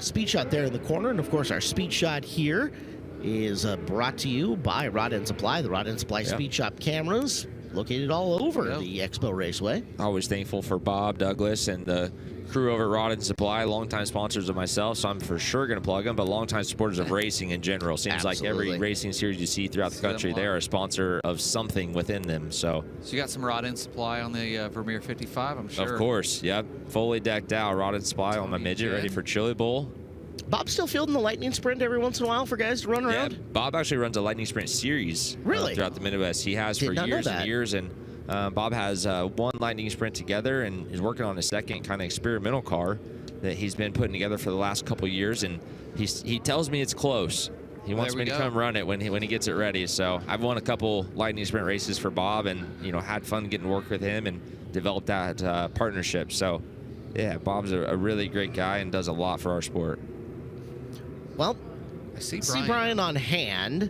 speed shot there in the corner. And, of course, our speed shot here is brought to you by Rod End Supply, the Rod End Supply Speed Shop cameras located all over the Expo Raceway. Always thankful for Bob Douglas and the crew over at Rod End Supply, longtime sponsors of myself, so I'm for sure going to plug them, but longtime supporters of racing in general. Seems like every racing series you see throughout the country, they are a sponsor of something within them. So you got some Rod End Supply on the Vermeer 55, I'm sure. Of course, yep. Fully decked out, Rod End Supply on my midget, ready for Chili Bowl. Bob's still fielding the Lightning Sprint every once in a while for guys to run around? Yeah, Bob actually runs a Lightning Sprint series throughout the Midwest. He has for years and years, and Bob has one Lightning Sprint together and is working on a second kind of experimental car that he's been putting together for the last couple years, and he tells me it's close. He wants me to come run it when he gets it ready. So I've won a couple Lightning Sprint races for Bob, and had fun getting to work with him and developed that partnership. So yeah, Bob's a really great guy and does a lot for our sport. Well, I see Brian on hand.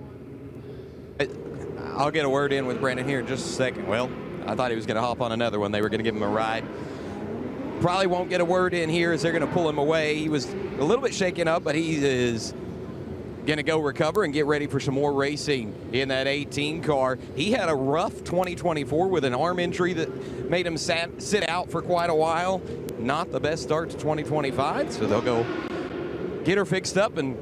I'll get a word in with Brandon here in just a second. Well, I thought he was going to hop on another one. They were going to give him a ride. Probably won't get a word in here as they're going to pull him away. He was a little bit shaken up, but he is going to go recover and get ready for some more racing in that 18 car. He had a rough 2024 with an arm injury that made him sit out for quite a while. Not the best start to 2025, so they'll go get her fixed up and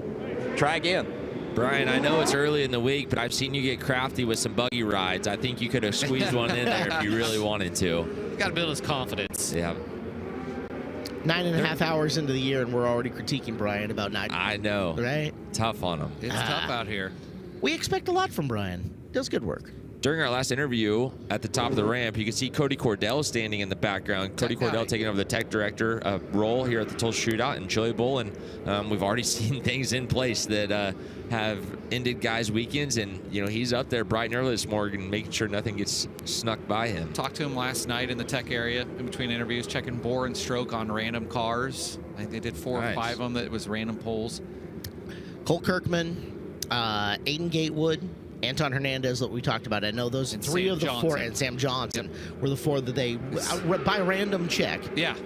try again. Brian, I know it's early in the week, but I've seen you get crafty with some buggy rides. I think you could have squeezed one in there if you really wanted to. Got to build his confidence. Yeah. 9.5 hours into the year, and we're already critiquing Brian about not. I know. Right? Tough on him. It's tough out here. We expect a lot from Brian. Does good work. During our last interview at the top of the ramp, you can see Cody Cordell standing in the background. Cody Cordell taking over the tech director role here at the Tulsa Shootout and Chili Bowl, and we've already seen things in place that have ended guys' weekends, and he's up there bright and early this morning, making sure nothing gets snuck by him. Talked to him last night in the tech area in between interviews, checking bore and stroke on random cars. I think they did 4 or 5 of them that was random pulls. Colt Kirkman, Aiden Gatewood, Anton Hernandez that we talked about. I know those three of the 4, and Sam Johnson were the 4 that they by random check. Yeah.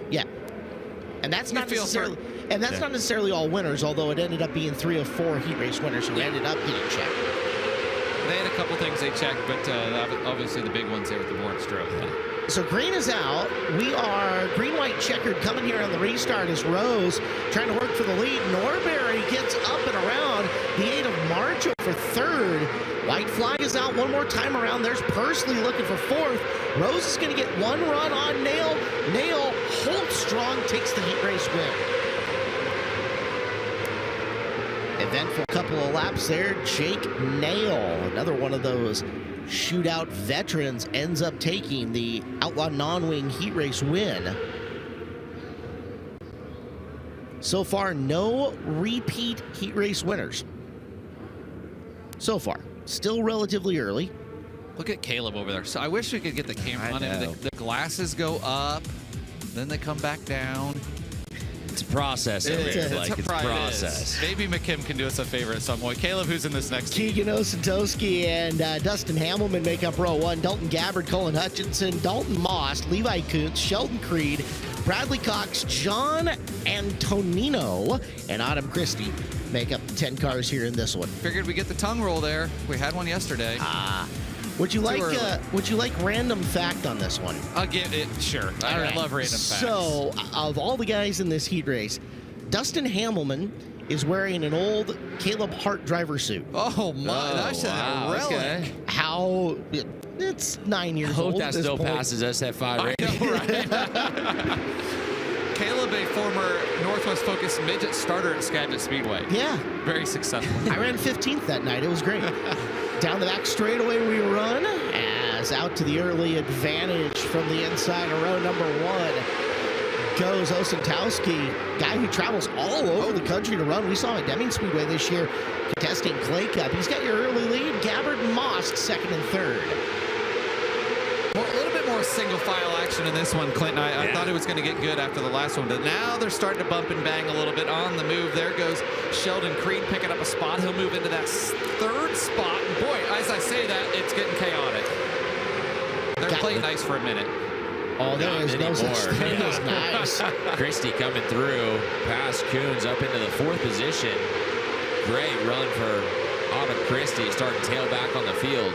And that's not necessarily not necessarily all winners, although it ended up being 3 of 4 heat race winners who ended up getting checked. They had a couple things they checked, but obviously the big ones there with the bore and stroke. So green is out. We are green-white checkered coming here on the restart as Rose trying to work for the lead. Norberry gets up and around the 8 of March for 3rd. White flag is out one more time around. There's Pursley looking for 4th. Rose is going to get one run on Nail. Nail holds strong, takes the heat race win. Eventful couple of laps there. Jake Nail, another one of those shootout veterans, ends up taking the Outlaw Non-Wing heat race win. So far, no repeat heat race winners. So far. Still relatively early. Look at Caleb over there. So I wish we could get the camera on him. The glasses go up, then they come back down. It's a process. It's a process. Maybe McKim can do us a favor at some point. Caleb, who's in this next team? Keegan Osentowski and Dustin Hamelman make up row 1. Dalton Gabbard, Colin Hutchinson, Dalton Moss, Levi Kuntz, Sheldon Creed, Bradley Cox, John Antonino, and Autumn Christie make up 10 cars here in this one. Figured we get the tongue roll there. We had one yesterday. Would you like random fact on this one? I'll give it, sure. I love random facts. So, of all the guys in this heat race, Dustin Hamelman is wearing an old Caleb Hart driver suit. Oh my, that's a relic. Okay. How it's 9 years old. I hope that still passes SF5 rating. Right? Caleb, a former Northwest Focus midget starter at Skagit Speedway. Yeah. Very successful. I ran 15th that night. It was great. Down the back straightaway we run as out to the early advantage from the inside of row number 1 goes Osentowski, guy who travels all over the country to run. We saw him at Deming Speedway this year contesting Clay Cup. He's got your early lead. Gabbard and Mosk second and third. Well, a little bit more single file action in this one, Clinton. I thought it was going to get good after the last one, but now they're starting to bump and bang a little bit on the move. There goes Sheldon Creed picking up a spot. He'll move into that third spot. And boy, as I say that, it's getting chaotic. They're playing nice for a minute. Oh, there is no such thing as nice. Christie coming through, past Coons up into the 4th position. Great run for Autumn Christie, starting tailback on the field.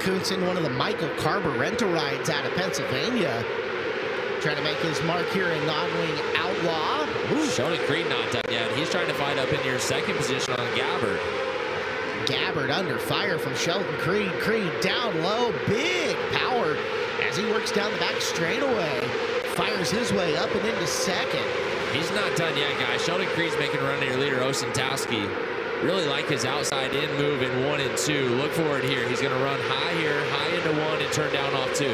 Coons in one of the Michael Carver rental rides out of Pennsylvania. Trying to make his mark here in non-wing outlaw. Sheldon Creed not done yet. He's trying to fight up into your 2nd position on Gabbard. Gabbard under fire from Sheldon Creed. Creed down low, big power as he works down the back straightaway. Fires his way up and into 2nd. He's not done yet, guys. Sheldon Creed's making a run to your leader, Osentowski. Really like his outside in move in 1 and 2. Look for it here. He's going to run high here, high into 1 and turn down off 2.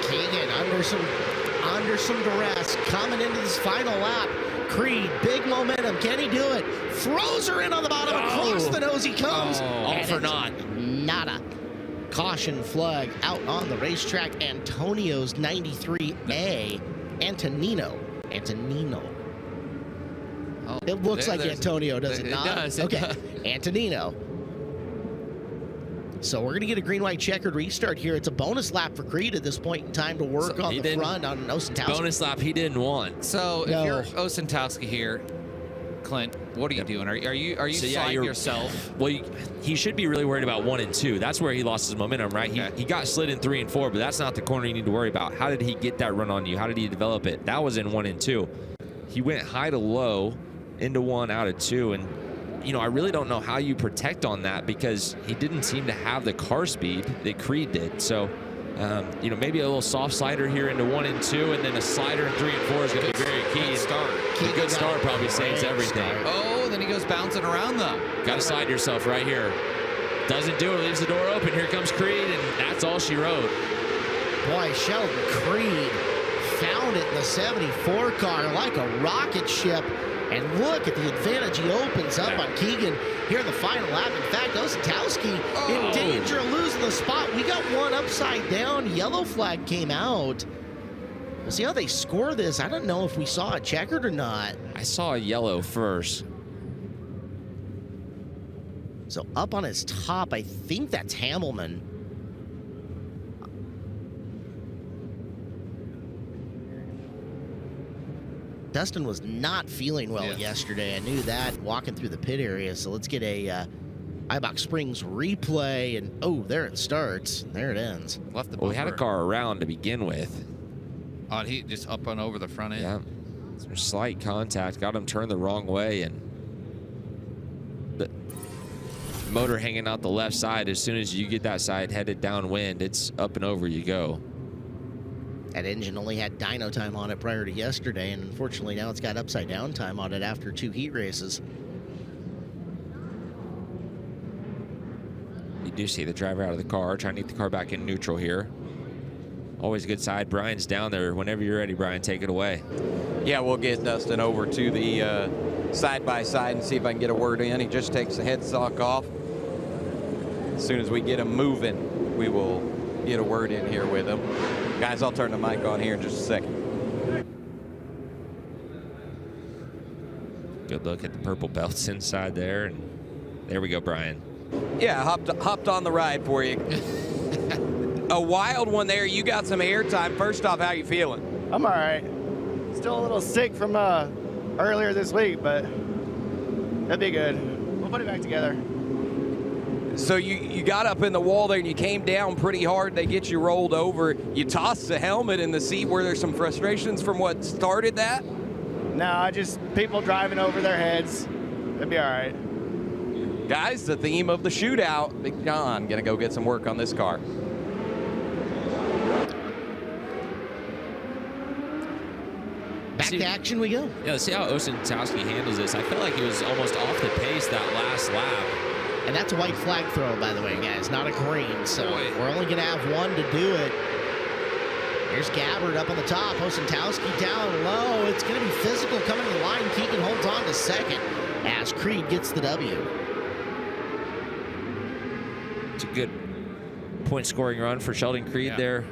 Keegan under some duress coming into this final lap. Creed, big momentum. Can he do it? Throws her in on the bottom. Across the nose he comes. All for naught. Nada. Caution flag out on the racetrack. Antonio's 93A. Antonino. Oh, it looks like Antonio, does it not? It does. Okay. Antonino. So we're going to get a green-white checkered restart here. It's a bonus lap for Creed at this point in time to work on the front on Osentowski. Bonus lap he didn't want. So if you're Osentowski here, Clint, what are you doing? Are you sliding yourself? Well, he should be really worried about 1 and 2. That's where he lost his momentum, right? Okay. He got slid in 3 and 4, but that's not the corner you need to worry about. How did he get that run on you? How did he develop it? That was in 1 and 2. He went high to low, into 1, out of 2, and I really don't know how you protect on that because he didn't seem to have the car speed that Creed did. So, maybe a little soft slider here into 1 and 2, and then a slider in 3 and 4 is going to be very key. A good start probably saves everything. Oh, then he goes bouncing around though. Got to slide yourself right here. Doesn't do it, leaves the door open. Here comes Creed, and that's all she wrote. Boy, Sheldon Creed found it in the 74 car like a rocket ship. And look at the advantage he opens up on Keegan here in the final lap. In fact, Osentowski in danger of losing the spot. We got one upside down. Yellow flag came out. We'll see how they score this. I don't know if we saw it checkered or not. I saw a yellow first. So up on his top, I think that's Hamelman. Dustin was not feeling well yesterday. I knew that walking through the pit area. So let's get a Ibach Springs replay. And there it starts. There it ends. Left the we had a car around to begin with. Oh, he just up and over the front end. Yeah. Some slight contact. Got him turned the wrong way. And the motor hanging out the left side. As soon as you get that side headed downwind, it's up and over you go. That engine only had dyno time on it prior to yesterday, and unfortunately now it's got upside down time on it after 2 heat races. You do see the driver out of the car, trying to get the car back in neutral here. Always a good side. Brian's down there. Whenever you're ready, Brian, take it away. Yeah, we'll get Dustin over to the side-by-side and see if I can get a word in. He just takes the headstock off. As soon as we get him moving, we will get a word in here with him. Guys, I'll turn the mic on here in just a second. Good look at the purple belts inside there. And there we go, Brian. Yeah, hopped on the ride for you. A wild one there. You got some air time. First off, how you feeling? I'm all right. Still a little sick from earlier this week, but that'd be good. We'll put it back together. So you got up in the wall there and you came down pretty hard. They get you rolled over. You tossed the helmet in the seat. Were there some frustrations from what started that? No, just people driving over their heads. It'll be all right. Guys, the theme of the shootout. Big John gonna go get some work on this car. Back to action we go. Yeah, let's see how Osentowski handles this. I feel like he was almost off the pace that last lap. And that's a white flag throw, by the way, guys, not a green. So we're only going to have one to do it. Here's Gabbard up on the top. Osentowski down low. It's going to be physical coming to the line. Keegan holds on to second as Creed gets the W. It's a good point scoring run for Sheldon Creed there.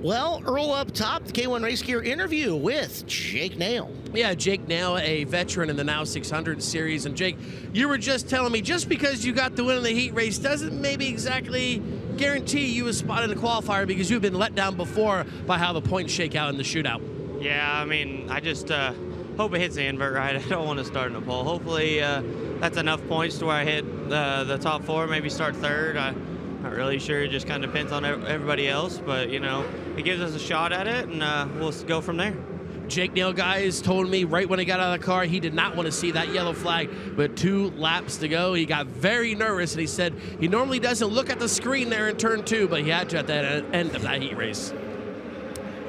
Well, Earl up top, the K1 Race Gear interview with Jake Nail. Yeah, Jake Nail, a veteran in the Now 600 series. And Jake, you were just telling me, just because you got the win in the heat race doesn't maybe exactly guarantee you a spot in the qualifier, because you've been let down before by how the points shake out in the shootout. Yeah, I mean, I just hope it hits the invert right. I don't want to start in the pole. Hopefully that's enough points to where I hit the top four, maybe start third. Not really sure. It just kind of depends on everybody else, but you know, it gives us a shot at it, and we'll go from there. Jake Nail, guys, told me right when he got out of the car he did not want to see that yellow flag. But 2 laps to go, he got very nervous, and he said he normally doesn't look at the screen there in turn 2, but he had to at that end of that heat race.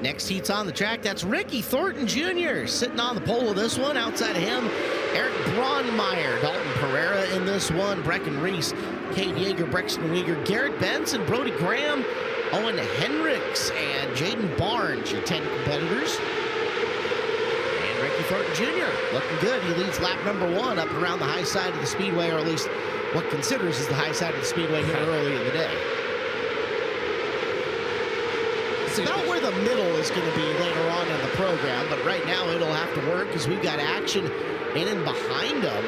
Next heat's on the track. That's Ricky Thornton Jr. sitting on the pole of this one. Outside of him, Eric Braunmeyer, Dalton Pereira in this one, Brecken Reese, Cade Yeager, Brexton Weeger, Garrett Benson, Brody Graham, Owen Hendricks, and Jaden Barnes, your 10 competitors. And Ricky Thornton Jr. looking good. He leads lap number 1 up around the high side of the speedway, or at least what considers is the high side of the speedway here early in the day. It's about where the middle is going to be later on in the program, but right now it'll have to work because we've got action in and behind them.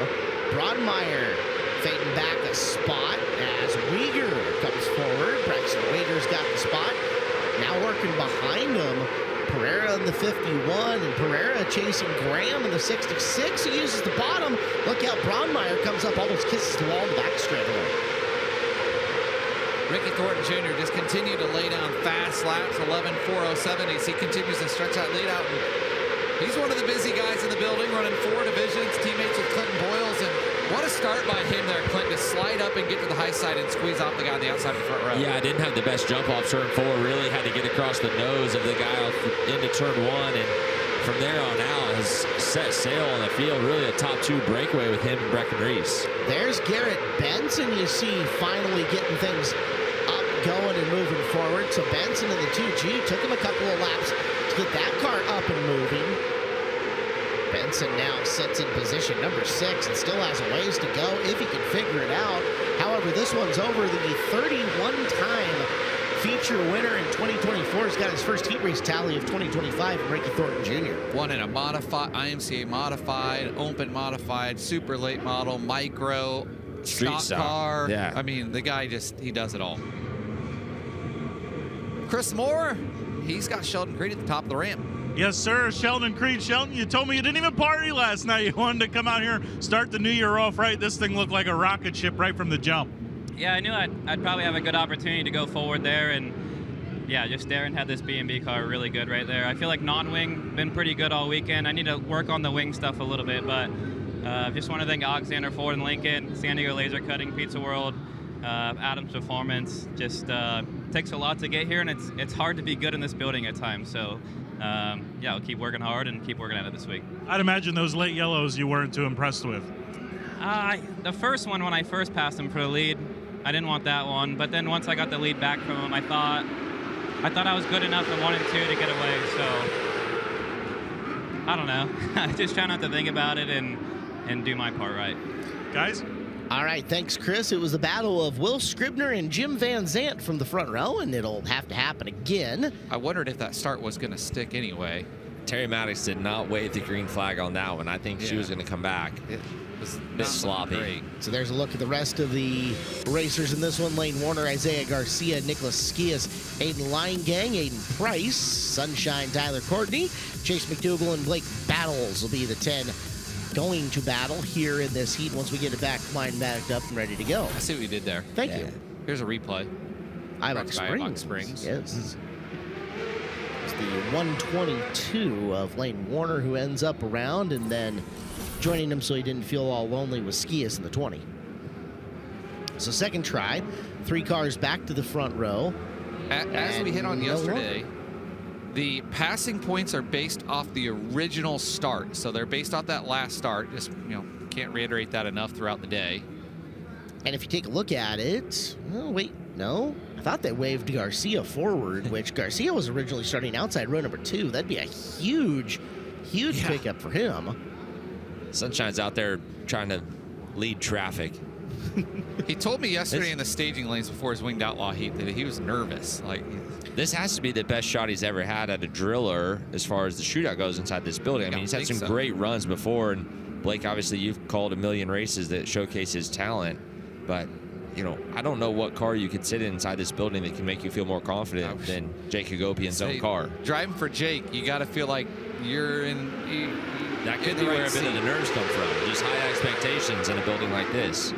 Braunmeyer fading back a spot as Weeger comes forward. Braxton Weeger's got the spot. Now working behind him, Pereira in the 51, and Pereira chasing Graham in the 66. He uses the bottom. Look out, Braunmeyer comes up, almost kisses the wall in the back straightaway. Ricky Thornton Jr. just continued to lay down fast laps, 11.407 as he continues to stretch that lead out. And he's one of the busy guys in the building, running 4 divisions, teammates with Clinton Boyles. And what a start by him there, Clinton, to slide up and get to the high side and squeeze off the guy on the outside of the front row. Yeah, I didn't have the best jump off turn 4. Really had to get across the nose of the guy into turn 1. And from there on out has set sail on the field. Really a top 2 breakaway with him and Brecken Reese. There's Garrett Benson, you see, finally getting things up, going, and moving forward. So Benson in the 2G took him a couple of laps to get that car up and moving. Benson now sits in position number 6 and still has a ways to go if he can figure it out. However, this one's over. The 31-time feature winner in 2024 has got his first heat race tally of 2025 from Ricky Thornton Jr. Won in a modified, IMCA modified, open modified, super late model, micro, Street stock car. Yeah. I mean, the guy he does it all. Chris Moore, he's got Sheldon Creed at the top of the ramp. Yes, sir. Sheldon Creed. Sheldon, you told me you didn't even party last night. You wanted to come out here, start the new year off right. This thing looked like a rocket ship right from the jump. Yeah, I knew I'd probably have a good opportunity to go forward there, and yeah, just Darren had this B&B car really good right there. I feel like non-wing been pretty good all weekend. I need to work on the wing stuff a little bit, but just want to thank Alexander Ford and Lincoln, San Diego Laser Cutting, Pizza World, Adams Performance. Just takes a lot to get here, and it's hard to be good in this building at times. So yeah, I'll keep working hard and keep working at it this week. I'd imagine those late yellows you weren't too impressed with. The first one, when I first passed him for the lead, I didn't want that one. But then once I got the lead back from him, I thought I was good enough in 1 and 2 to get away. So I don't know. I just try not to think about it and do my part right. Guys? All right, thanks, Chris. It was the battle of Will Scribner and Jim Van Zandt from the front row, and it'll have to happen again. I wondered if that start was going to stick anyway. Terry Maddox did not wave the green flag on that one. I think she was going to come back. was Bit sloppy. great. So there's a look at the rest of the racers in this one. Lane Warner, Isaiah Garcia, Nicholas Skias, Aiden Leingang, Aiden Price, Sunshine, Tyler Courtney, Chase McDougal, and Blake Battles will be the 10 going to battle here in this heat once we get it back backed up and ready to go. I see what you did there. Thank you. Here's a replay. Ibach Springs. Yes. It's the 122 of Lane Warner who ends up around, and then joining him so he didn't feel all lonely was Skias in the 20. So second try, 3 cars back to the front row. As we hit on yesterday, the passing points are based off the original start. So they're based off that last start. Just, can't reiterate that enough throughout the day. And if you take a look at it, oh, wait, no. I thought they waved Garcia forward, which Garcia was originally starting outside row number 2. That'd be a huge pickup for him. Sunshine's out there trying to lead traffic. He told me yesterday in the staging lanes before his Winged Outlaw heat that he was nervous. This has to be the best shot he's ever had at a driller as far as the shootout goes inside this building. I mean, he's had some great runs before, and Blake, obviously, you've called a million races that showcase his talent, but I don't know what car you could sit inside this building that can make you feel more confident than Jake Hagopian's own car. Driving for Jake, you got to feel like you're in. That could be where a bit of the nerves come from. Just high expectations in a building like this.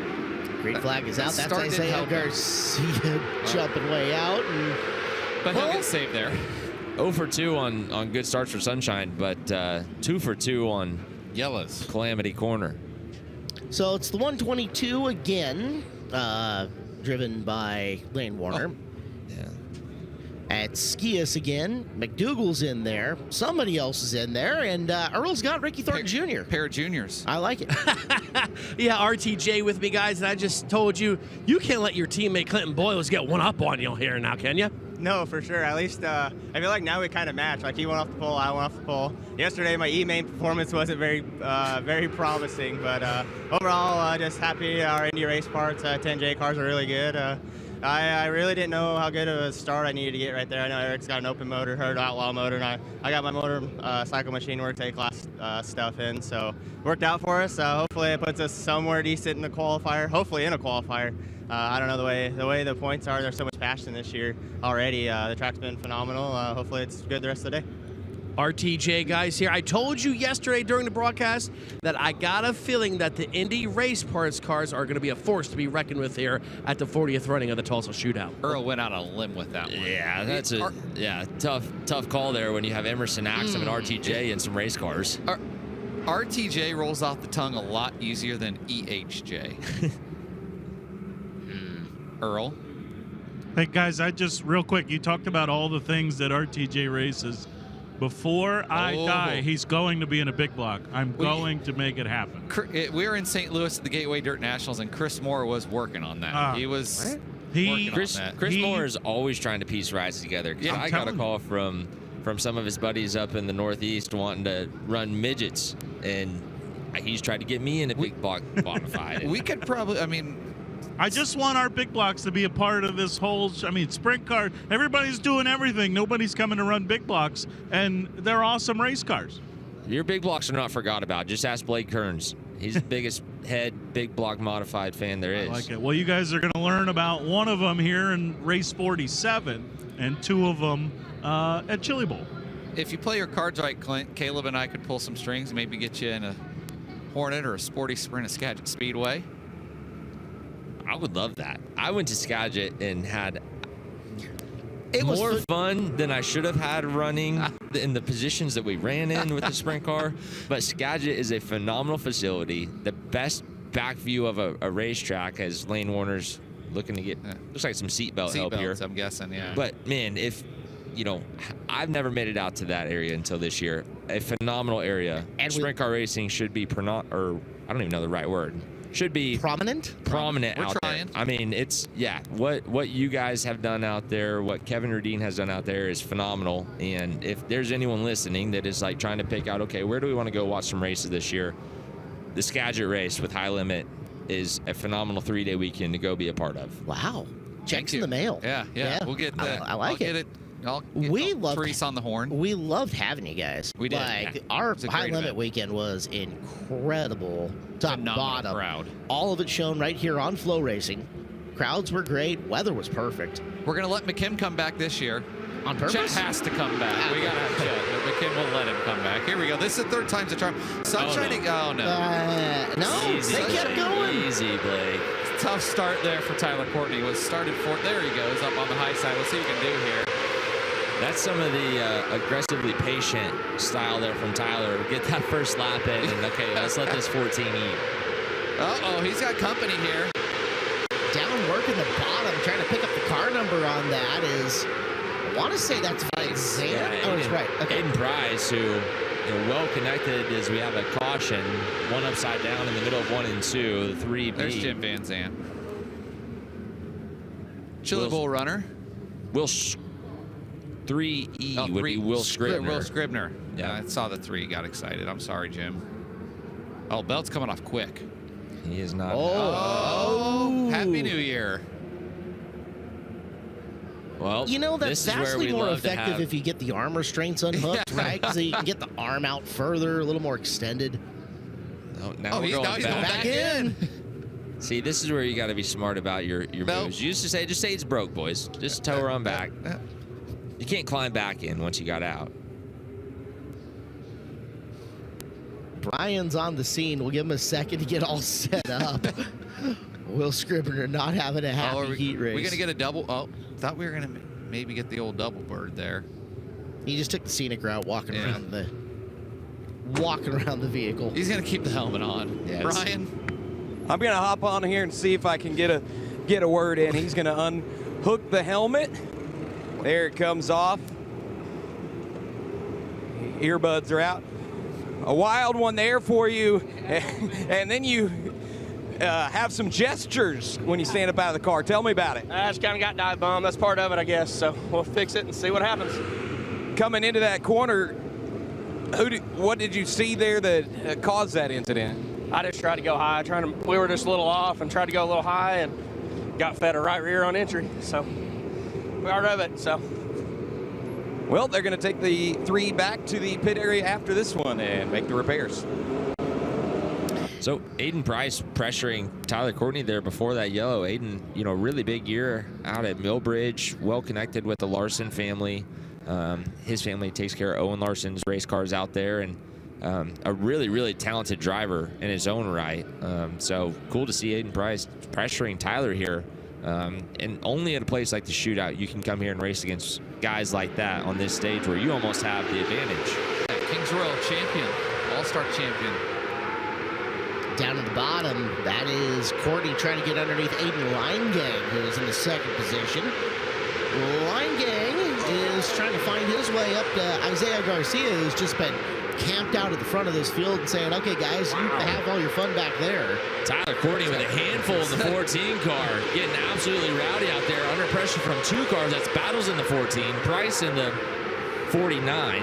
Green flag is out. That's Isaiah Garcia jumping way out. But he'll get saved there. 0 for 2 on good starts for Sunshine, but 2 for 2 on Yellows. Calamity Corner. So it's the 122 again, driven by Lane Warner. At Skias again, McDougal's in there, somebody else is in there, and Earl's got Ricky Thornton Jr. Pair of juniors. I like it. Yeah, RTJ with me, guys, and I just told you, you can't let your teammate Clinton Boyles get one up on you here now, can you? No, for sure. At least I feel like now we kind of match. Like he went off the pole, I went off the pole. Yesterday, my E-main performance wasn't very promising, but overall, just happy. Our Indy race parts, 10J cars are really good. I really didn't know how good of a start I needed to get right there. I know Eric's got an open motor, Herd Outlaw motor, and I got my motor cycle machine work take class stuff in, so worked out for us. Hopefully it puts us somewhere decent in the qualifier, hopefully in a qualifier. I don't know, the way the points are, there's so much passion this year already. The track's been phenomenal. Hopefully it's good the rest of the day. RTJ guys here. I told you yesterday during the broadcast that I got a feeling that the Indy race parts cars are going to be a force to be reckoned with here at the 40th running of the Tulsa Shootout. Earl went out on a limb with that one. Yeah, that's tough call there when you have Emerson Axum and RTJ in some race cars. RTJ rolls off the tongue a lot easier than EHJ. Earl? Hey guys, I just real quick, you talked about all the things that RTJ races. Before I die, he's going to be in a big block. I'm going to make it happen. We were in St. Louis at the Gateway Dirt Nationals, and Chris Moore was working on that. He was working on that. Chris Moore is always trying to piece rides together. Yeah, I got a call from some of his buddies up in the Northeast wanting to run midgets, and he's tried to get me in a big block modified. We could probably, I just want our big blocks to be a part of this whole, sprint car. Everybody's doing everything. Nobody's coming to run big blocks, and they're awesome race cars. Your big blocks are not forgot about. Just ask Blake Kearns. He's the biggest head big block modified fan there is. I like it. Well, you guys are going to learn about one of them here in race 47 and 2 of them at Chili Bowl. If you play your cards right, Clint, Caleb and I could pull some strings, maybe get you in a Hornet or a Sporty Sprint at Skagit Speedway. I would love that. I went to Skagit and had more fun than I should have had running in the positions that we ran in with the sprint car. But Skagit is a phenomenal facility. The best back view of a racetrack as Lane Warner's looking to get, looks like some seatbelt help here. I'm guessing, yeah. But man, I've never made it out to that area until this year. A phenomenal area. And sprint car racing should be, I don't even know the right word. Should be prominent out there. I mean, it's what you guys have done out there, what Kevin Rudine has done out there is phenomenal. And if there's anyone listening that is like trying to pick out, okay, where do we want to go watch some races this year? The Skagit race with High Limit is a phenomenal 3-day weekend to go be a part of. Wow. Checks in the mail. Yeah. We'll get that. I like it. We loved Therese on the horn. We loved having you guys. We did. Like, Yeah. our It was a high great limit event. weekend was incredible. Top to Phenomenal bottom. crowd. All of it shown right here on FloRacing. Crowds were great. Weather was perfect. We're going to let McKim come back this year. On purpose? Chet has to come back. We got to have Chet, but McKim will let him come back. Here we go. This is the third time's a charm. Sun shining. Oh, no. No, Easy, they kept going. Easy, Blake. Tough start there for Tyler Courtney. Was started for. There he goes, up on the high side. Let's see what he can do here. That's some of the aggressively patient style there from Tyler. Get that first lap in, and okay, let's let this 14 eat. Uh-oh, he's got company here. Down working the bottom, trying to pick up the car number on that is, I want to say that's Isaiah. Yeah, Oh, it's right. Okay. Aiden Price, who well connected as we have a caution, one upside down in the middle of 1 and 2, the 3B. There's Jim Van Zandt. Chili Bowl runner. 3E would be Will Scribner. Will Scribner. Yeah. I saw the 3, got excited. I'm sorry, Jim. Oh, Belt's coming off quick. He is not. Oh, Happy New Year. Well, You know, that's this is where vastly we more love to effective have- if you get the arm restraints unhooked, right? Because you can get the arm out further, a little more extended. Oh, now we're going he's going back in. See, this is where you got to be smart about your moves. You used to say, just say it's broke, boys. Just toe her on back. You can't climb back in once you got out. Brian's on the scene. We'll give him a second to get all set up. Will Scribner not having a happy heat race. We're going to get a double. Oh, thought we were going to maybe get the old double bird there. He just took the scenic route, walking around the vehicle. He's going to keep the helmet on. Yes. Brian? I'm going to hop on here and see if I can get a word in. He's going to unhook the helmet. There it comes off. Earbuds are out. A wild one there for you. And then you have some gestures when you stand up out of the car. Tell me about it. I just kind of got dive bombed. That's part of it, I guess. So we'll fix it and see what happens. Coming into that corner, what did you see there that caused that incident? I just tried to go high. We were just a little off and tried to go a little high and got fed a right rear on entry. So part of it. So. Well, they're going to take the 3 back to the pit area after this one and make the repairs. So Aiden Price pressuring Tyler Courtney there before that yellow. Aiden, really big year out at Millbridge, well connected with the Larson family. His family takes care of Owen Larson's race cars out there, and a really, really talented driver in his own right. So cool to see Aiden Price pressuring Tyler here. And only at a place like the Shootout, you can come here and race against guys like that on this stage where you almost have the advantage. Kings Royal champion, all-star champion. Down at the bottom, that is Courtney trying to get underneath Aiden Linegang, who is in the second position. Linegang is trying to find his way up to Isaiah Garcia, who's just been camped out at the front of this field and saying, okay, guys, you have all your fun back there. Tyler Courtney with a handful in the 14 car, getting absolutely rowdy out there under pressure from 2 cars. That's Battles in the 14, Price in the 49.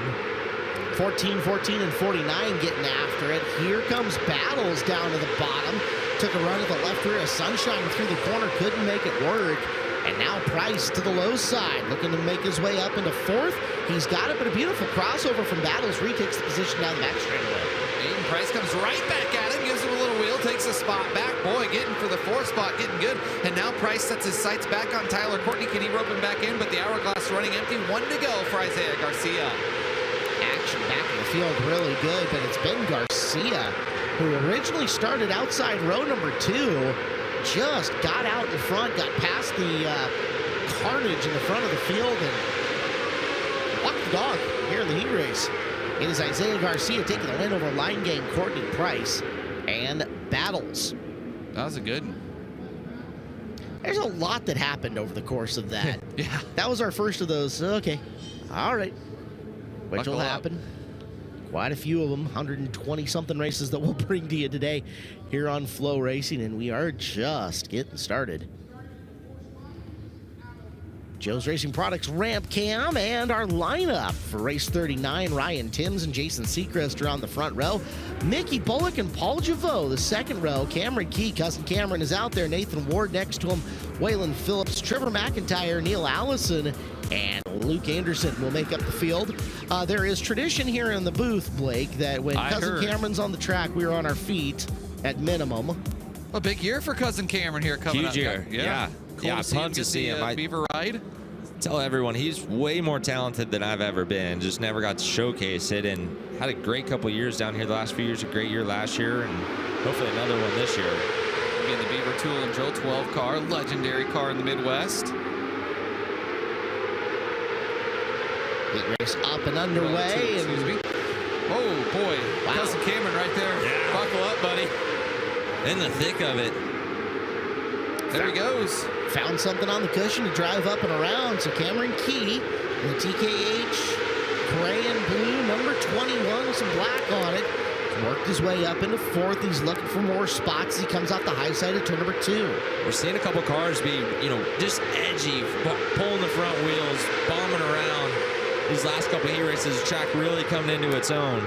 14, 14, and 49 getting after it. Here comes Battles down to the bottom. Took a run at the left rear of Sunshine through the corner, couldn't make it work. And now Price to the low side, looking to make his way up into 4th. He's got it, but a beautiful crossover from Battles. Retakes the position down the back straightaway. Aiden Price comes right back at him, gives him a little wheel, takes a spot back. Boy, getting for the 4th spot, getting good. And now Price sets his sights back on Tyler Courtney. Can he rope him back in? But the hourglass running empty. 1 to go for Isaiah Garcia. Action back in the field really good, but it's been Garcia, who originally started outside row number 2, just got out in front, got past the carnage in the front of the field, and walked the dog here in the heat race. It is Isaiah Garcia taking the win over Linegang, Courtney Price, and Battles. That was a good one. There's a lot that happened over the course of that. Yeah. That was our first of those. Okay. All right. Which will happen. Quite a few of them, 120-something races that we'll bring to you today here on FloRacing, and we are just getting started. Joe's Racing Products Ramp Cam and our lineup for race 39. Ryan Timms and Jason Seacrest are on the front row. Mickey Bullock and Paul Javot, the second row. Cameron Key, Cousin Cameron is out there. Nathan Ward next to him. Waylon Phillips, Trevor McIntyre, Neil Allison, and Luke Anderson will make up the field. There is tradition here in the booth, Blake, that when Cousin Cameron's on the track, we're on our feet at minimum. A big year for Cousin Cameron here coming up. Huge year. Yeah. Cool Pumped to see him. Beaver ride. Tell everyone he's way more talented than I've ever been. Just never got to showcase it, and had a great couple years down here the last few years. A great year last year, and hopefully another one this year. In the Beaver Tool and Drill 12 car, legendary car in the Midwest. Heat race up and underway. Oh boy, wow. Cousin Cameron right there. Yeah. Buckle up, buddy. In the thick of it. There he goes. Found something on the cushion to drive up and around. So Cameron Key in the TKH gray and blue, number 21 with some black on it. Worked his way up into fourth. He's looking for more spots as he comes out the high side of turn number 2. We're seeing a couple cars be, just edgy, pulling the front wheels, bombing around. These last couple heat races, the track really coming into its own.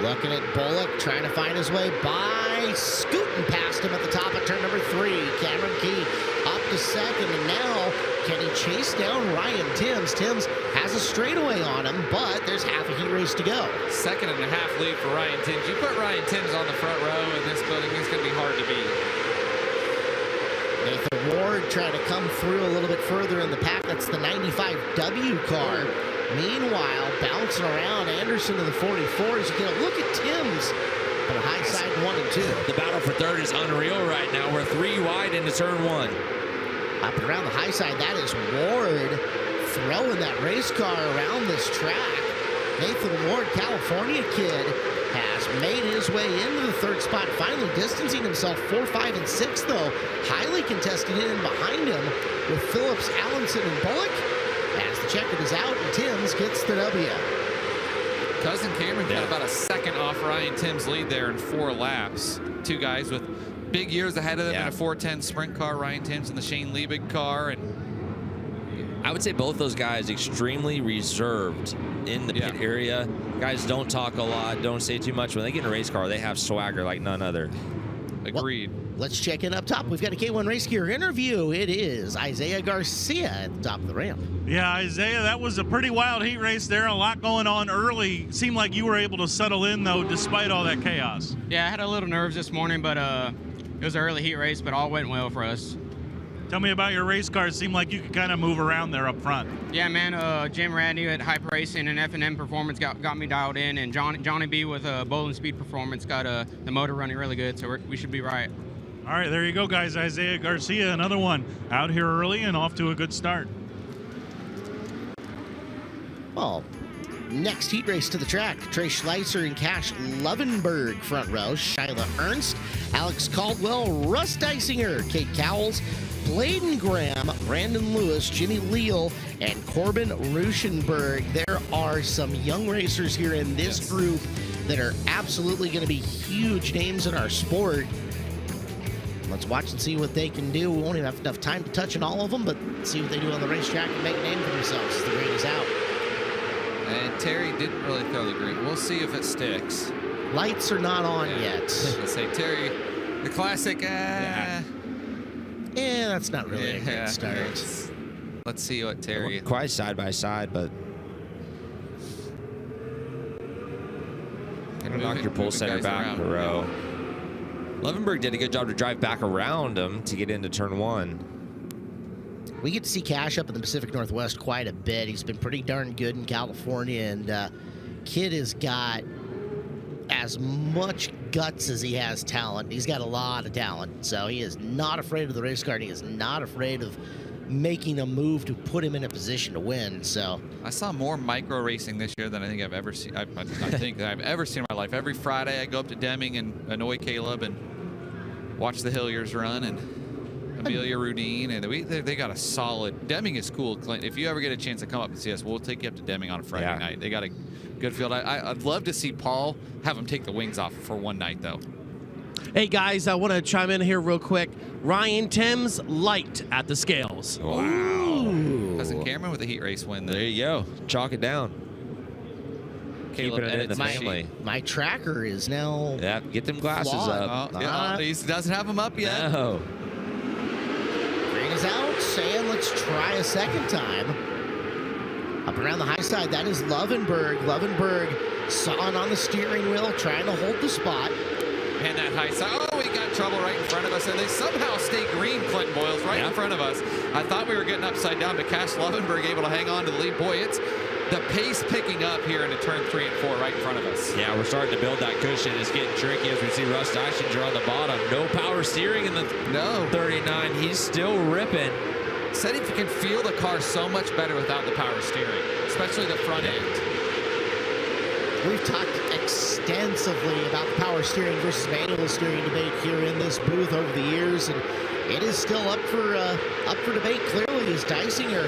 Looking at Bullock, trying to find his way by, scooting past him at the top of turn number 3. Cameron Key up to second, and now can he chase down Ryan Timms? Timms has a straightaway on him, but there's half a heat race to go. 2.5 lead for Ryan Timms. You put Ryan Timms on the front row in this building, it's going to be hard to beat. Nathan Ward trying to come through a little bit further in the pack. That's the 95W car. Meanwhile, bouncing around Anderson in the 44s. You get a look at Timms on the high side 1 and 2. The battle for third is unreal right now. We're 3 wide into turn 1. Up and around the high side, that is Ward throwing that race car around this track. Nathan Ward, California kid, has made his way into the third spot, finally distancing himself 4, 5, and 6, though. Highly contested in behind him with Phillips, Allenson, and Bullock. As the checker is out, and Timms gets the W. Cousin Cameron got about a second off Ryan Timms' lead there in 4 laps. 2 guys with big years ahead of them in a 410 sprint car. Ryan Timms in the Shane Liebig car. And I would say both those guys extremely reserved in the pit area. Guys don't talk a lot, don't say too much. When they get in a race car, they have swagger like none other. Agreed. Well, let's check in up top. We've got a K1 Race Gear interview. It is Isaiah Garcia at the top of the ramp. Yeah, Isaiah, that was a pretty wild heat race there. A lot going on early. Seemed like you were able to settle in, though, despite all that chaos. Yeah, I had a little nerves this morning, but it was an early heat race, but all went well for us. Tell me about your race car. It seemed like you could kind of move around there up front. Yeah, man. Jim Randy at Hype Racing and F&M Performance got me dialed in, and Johnny B with Bowling Speed Performance got the motor running really good, so we should be right. All right, there you go, guys. Isaiah Garcia, another one out here early and off to a good start. Well, next heat race to the track. Trey Schleitzer and Cash Lovenberg front row. Shyla Ernst, Alex Caldwell, Russ Dysinger, Kate Cowles, Bladen Graham, Brandon Lewis, Jimmy Leal, and Corbin Ruschenberg. There are some young racers here in this group that are absolutely going to be huge names in our sport. Let's watch and see what they can do. We won't even have enough time to touch on all of them, but see what they do on the racetrack and make a name for themselves. The green is out. And Terry didn't really throw the green. We'll see if it sticks. Lights are not on yet. Let's say Terry, the classic. Yeah, that's not really a good start. Let's see what Terry. Quite side by side, but knock your pull center back in a row. Levenberg did a good job to drive back around him to get into turn 1. We get to see Cash up in the Pacific Northwest quite a bit. He's been pretty darn good in California, and kid has got as much guts as he has talent. He's got a lot of talent, so he is not afraid of the race car, and he is not afraid of making a move to put him in a position to win. So I saw more micro racing this year than I think I've ever seen. I think that I've ever seen in my life. Every Friday I go up to Deming and annoy Caleb and watch the Hilliers run and Amelia Rudine, and they got a solid. Deming is cool, Clint. If you ever get a chance to come up and see us, we'll take you up to Deming on a Friday night. They got a good field. I'd love to see Paul have him take the wings off for one night though. Hey guys, I want to chime in here real quick. Ryan Timms light at the scales. Wow. Cousin Cameron with a heat race win. There you go. Chalk it down. Caleb Keeping it in the my, family. My tracker is now. Yeah, get them glasses up. Oh, yeah, he doesn't have them up yet. No. Green is out, and let's try a second time. Up around the high side, that is Lovenberg. Lovenberg sawing on the steering wheel, trying to hold the spot. And that high side, oh, we got trouble right in front of us, and they somehow stay green, Clinton Boyles, right in front of us. I thought we were getting upside down, but Cash Lovenberg able to hang on to the lead. Boy, it's the pace picking up here into turn 3 and 4 right in front of us. Yeah, we're starting to build that cushion. It's getting tricky as we see Russ Dysinger on the bottom. No power steering in the 39. He's still ripping. Said if you can feel the car so much better without the power steering, especially the front end. We've talked extensively about the power steering versus manual steering debate here in this booth over the years, and it is still up for debate. Clearly, is Dysinger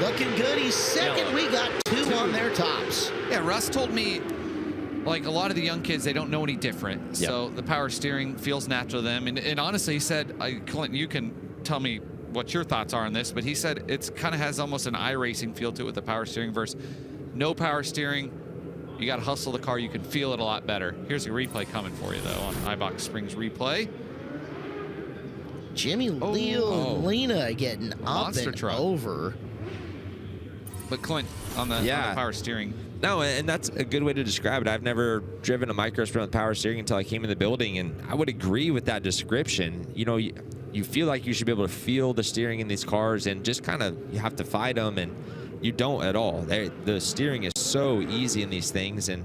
looking good? He's second. We got two on their tops. Yeah, Russ told me, like a lot of the young kids, they don't know any different. Yep. So the power steering feels natural to them. And honestly, he said, Clinton, you can tell me what your thoughts are on this, but he said it's kind of has almost an iRacing feel to it with the power steering versus no power steering. You got to hustle the car. You can feel it a lot better. Here's a replay coming for you, though, on iBox Springs replay. Jimmy Leo and Lena getting up and over. But Clint, on the power steering. No, and that's a good way to describe it. I've never driven a micro sprint with power steering until I came in the building, and I would agree with that description. You know, you feel like you should be able to feel the steering in these cars, and just kind of you have to fight them, and you don't at all. The steering is so easy in these things, and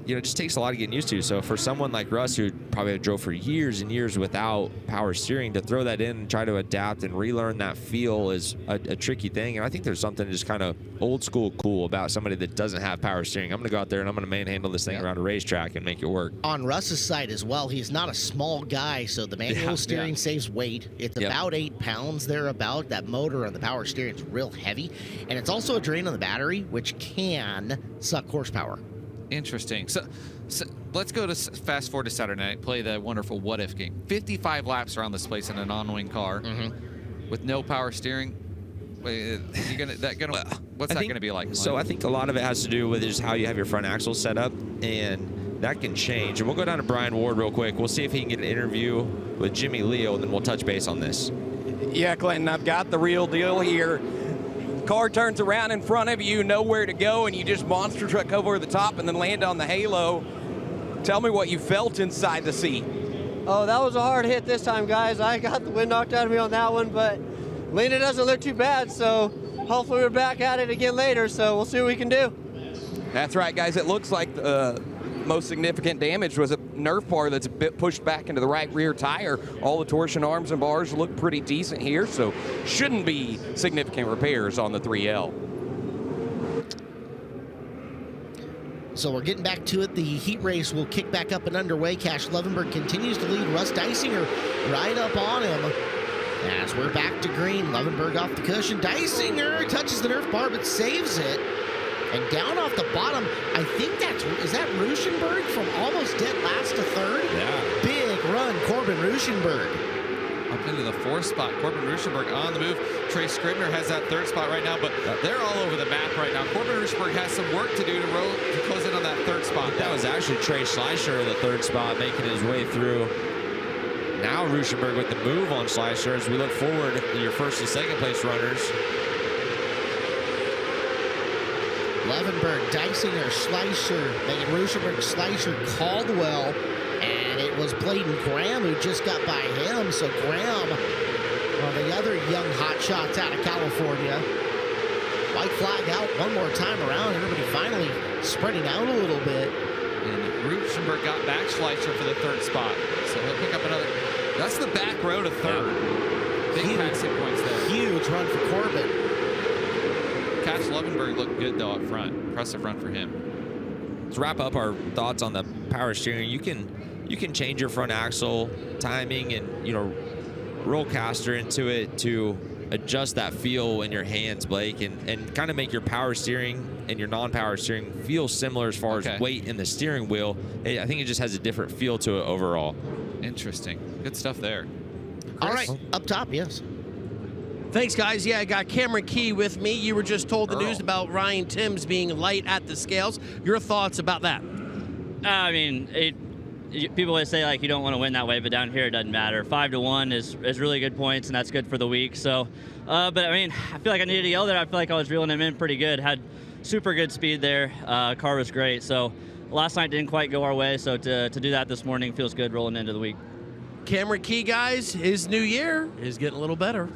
you know, it just takes a lot of getting used to. So for someone like Russ, who probably drove for years and years without power steering, to throw that in and try to adapt and relearn that feel is a tricky thing. And I think there's something just kind of old school cool about somebody that doesn't have power steering. I'm going to go out there and I'm going to manhandle this thing around a racetrack and make it work. On Russ's side as well, he's not a small guy, so the manual steering saves weight. It's about 8 pounds thereabout. That motor on the power steering is real heavy, and it's also a drain on the battery, which can suck horsepower. Interesting. So let's go to fast forward to Saturday night, play the wonderful what if game. 55 laps around this place in a non-wing car with no power steering. What's that gonna be like? So I think a lot of it has to do with just how you have your front axle set up, and that can change. And we'll go down to Brian Ward real quick. We'll see if he can get an interview with Jimmy Leo, and then we'll touch base on this. Yeah, Clinton, I've got the real deal here. Car turns around in front of you, nowhere to go, and you just monster truck over the top and then land on the halo. Tell me what you felt inside the seat. Oh, that was a hard hit this time, guys. I got the wind knocked out of me on that one, but Lena doesn't look too bad, so hopefully we're back at it again later, so we'll see what we can do. That's right, guys. It looks like the most significant damage was a Nerf bar that's a bit pushed back into the right rear tire. All the torsion arms and bars look pretty decent here, so shouldn't be significant repairs on the 3L. So we're getting back to it. The heat race will kick back up and underway. Cash Lovenberg continues to lead. Russ Dysinger right up on him. As we're back to green, Lovenberg off the cushion. Dysinger touches the Nerf bar but saves it. And down off the bottom, I think is that Ruschenberg from almost dead last to third? Yeah. Big run, Corbin Ruschenberg. Up into the 4th spot. Corbin Ruschenberg on the move. Trey Scribner has that 3rd spot right now, but they're all over the map right now. Corbin Ruschenberg has some work to do to close in on that 3rd spot. That was actually Trey Schleicher in the 3rd spot, making his way through. Now Ruschenberg with the move on Schleicher as we look forward to your 1st and 2nd place runners. Levenberg, Dysinger, Schleicher, Megan Ruschenberg, Schleicher, Caldwell, and it was Bladen Graham who just got by him. So Graham, one of the other young hotshots out of California. White flag out one more time around. Everybody finally spreading out a little bit. And Ruschenberg got back Schleicher for the 3rd spot. So he'll pick up another. That's the back row to 3rd. Big passing points there. Huge run for Corbin. Cash Lovenberg looked good though up front. Impressive run for him. To wrap up our thoughts on the power steering, you can change your front axle timing and roll caster into it to adjust that feel in your hands, Blake, and kind of make your power steering and your non-power steering feel similar as far as weight in the steering wheel. I think it just has a different feel to it overall. Interesting. Good stuff there. All right, up top, yes. Thanks, guys. Yeah, I got Cameron Key with me. You were just told the news about Ryan Timms being light at the scales. Your thoughts about that? I mean, people always say like you don't want to win that way, but down here it doesn't matter. 5-1 is really good points, and that's good for the week. So, but I mean, I feel like I needed to yell there. I feel like I was reeling him in pretty good. Had super good speed there. Car was great. So last night didn't quite go our way. So to do that this morning feels good rolling into the week. Cameron Key, guys, his new year is getting a little better.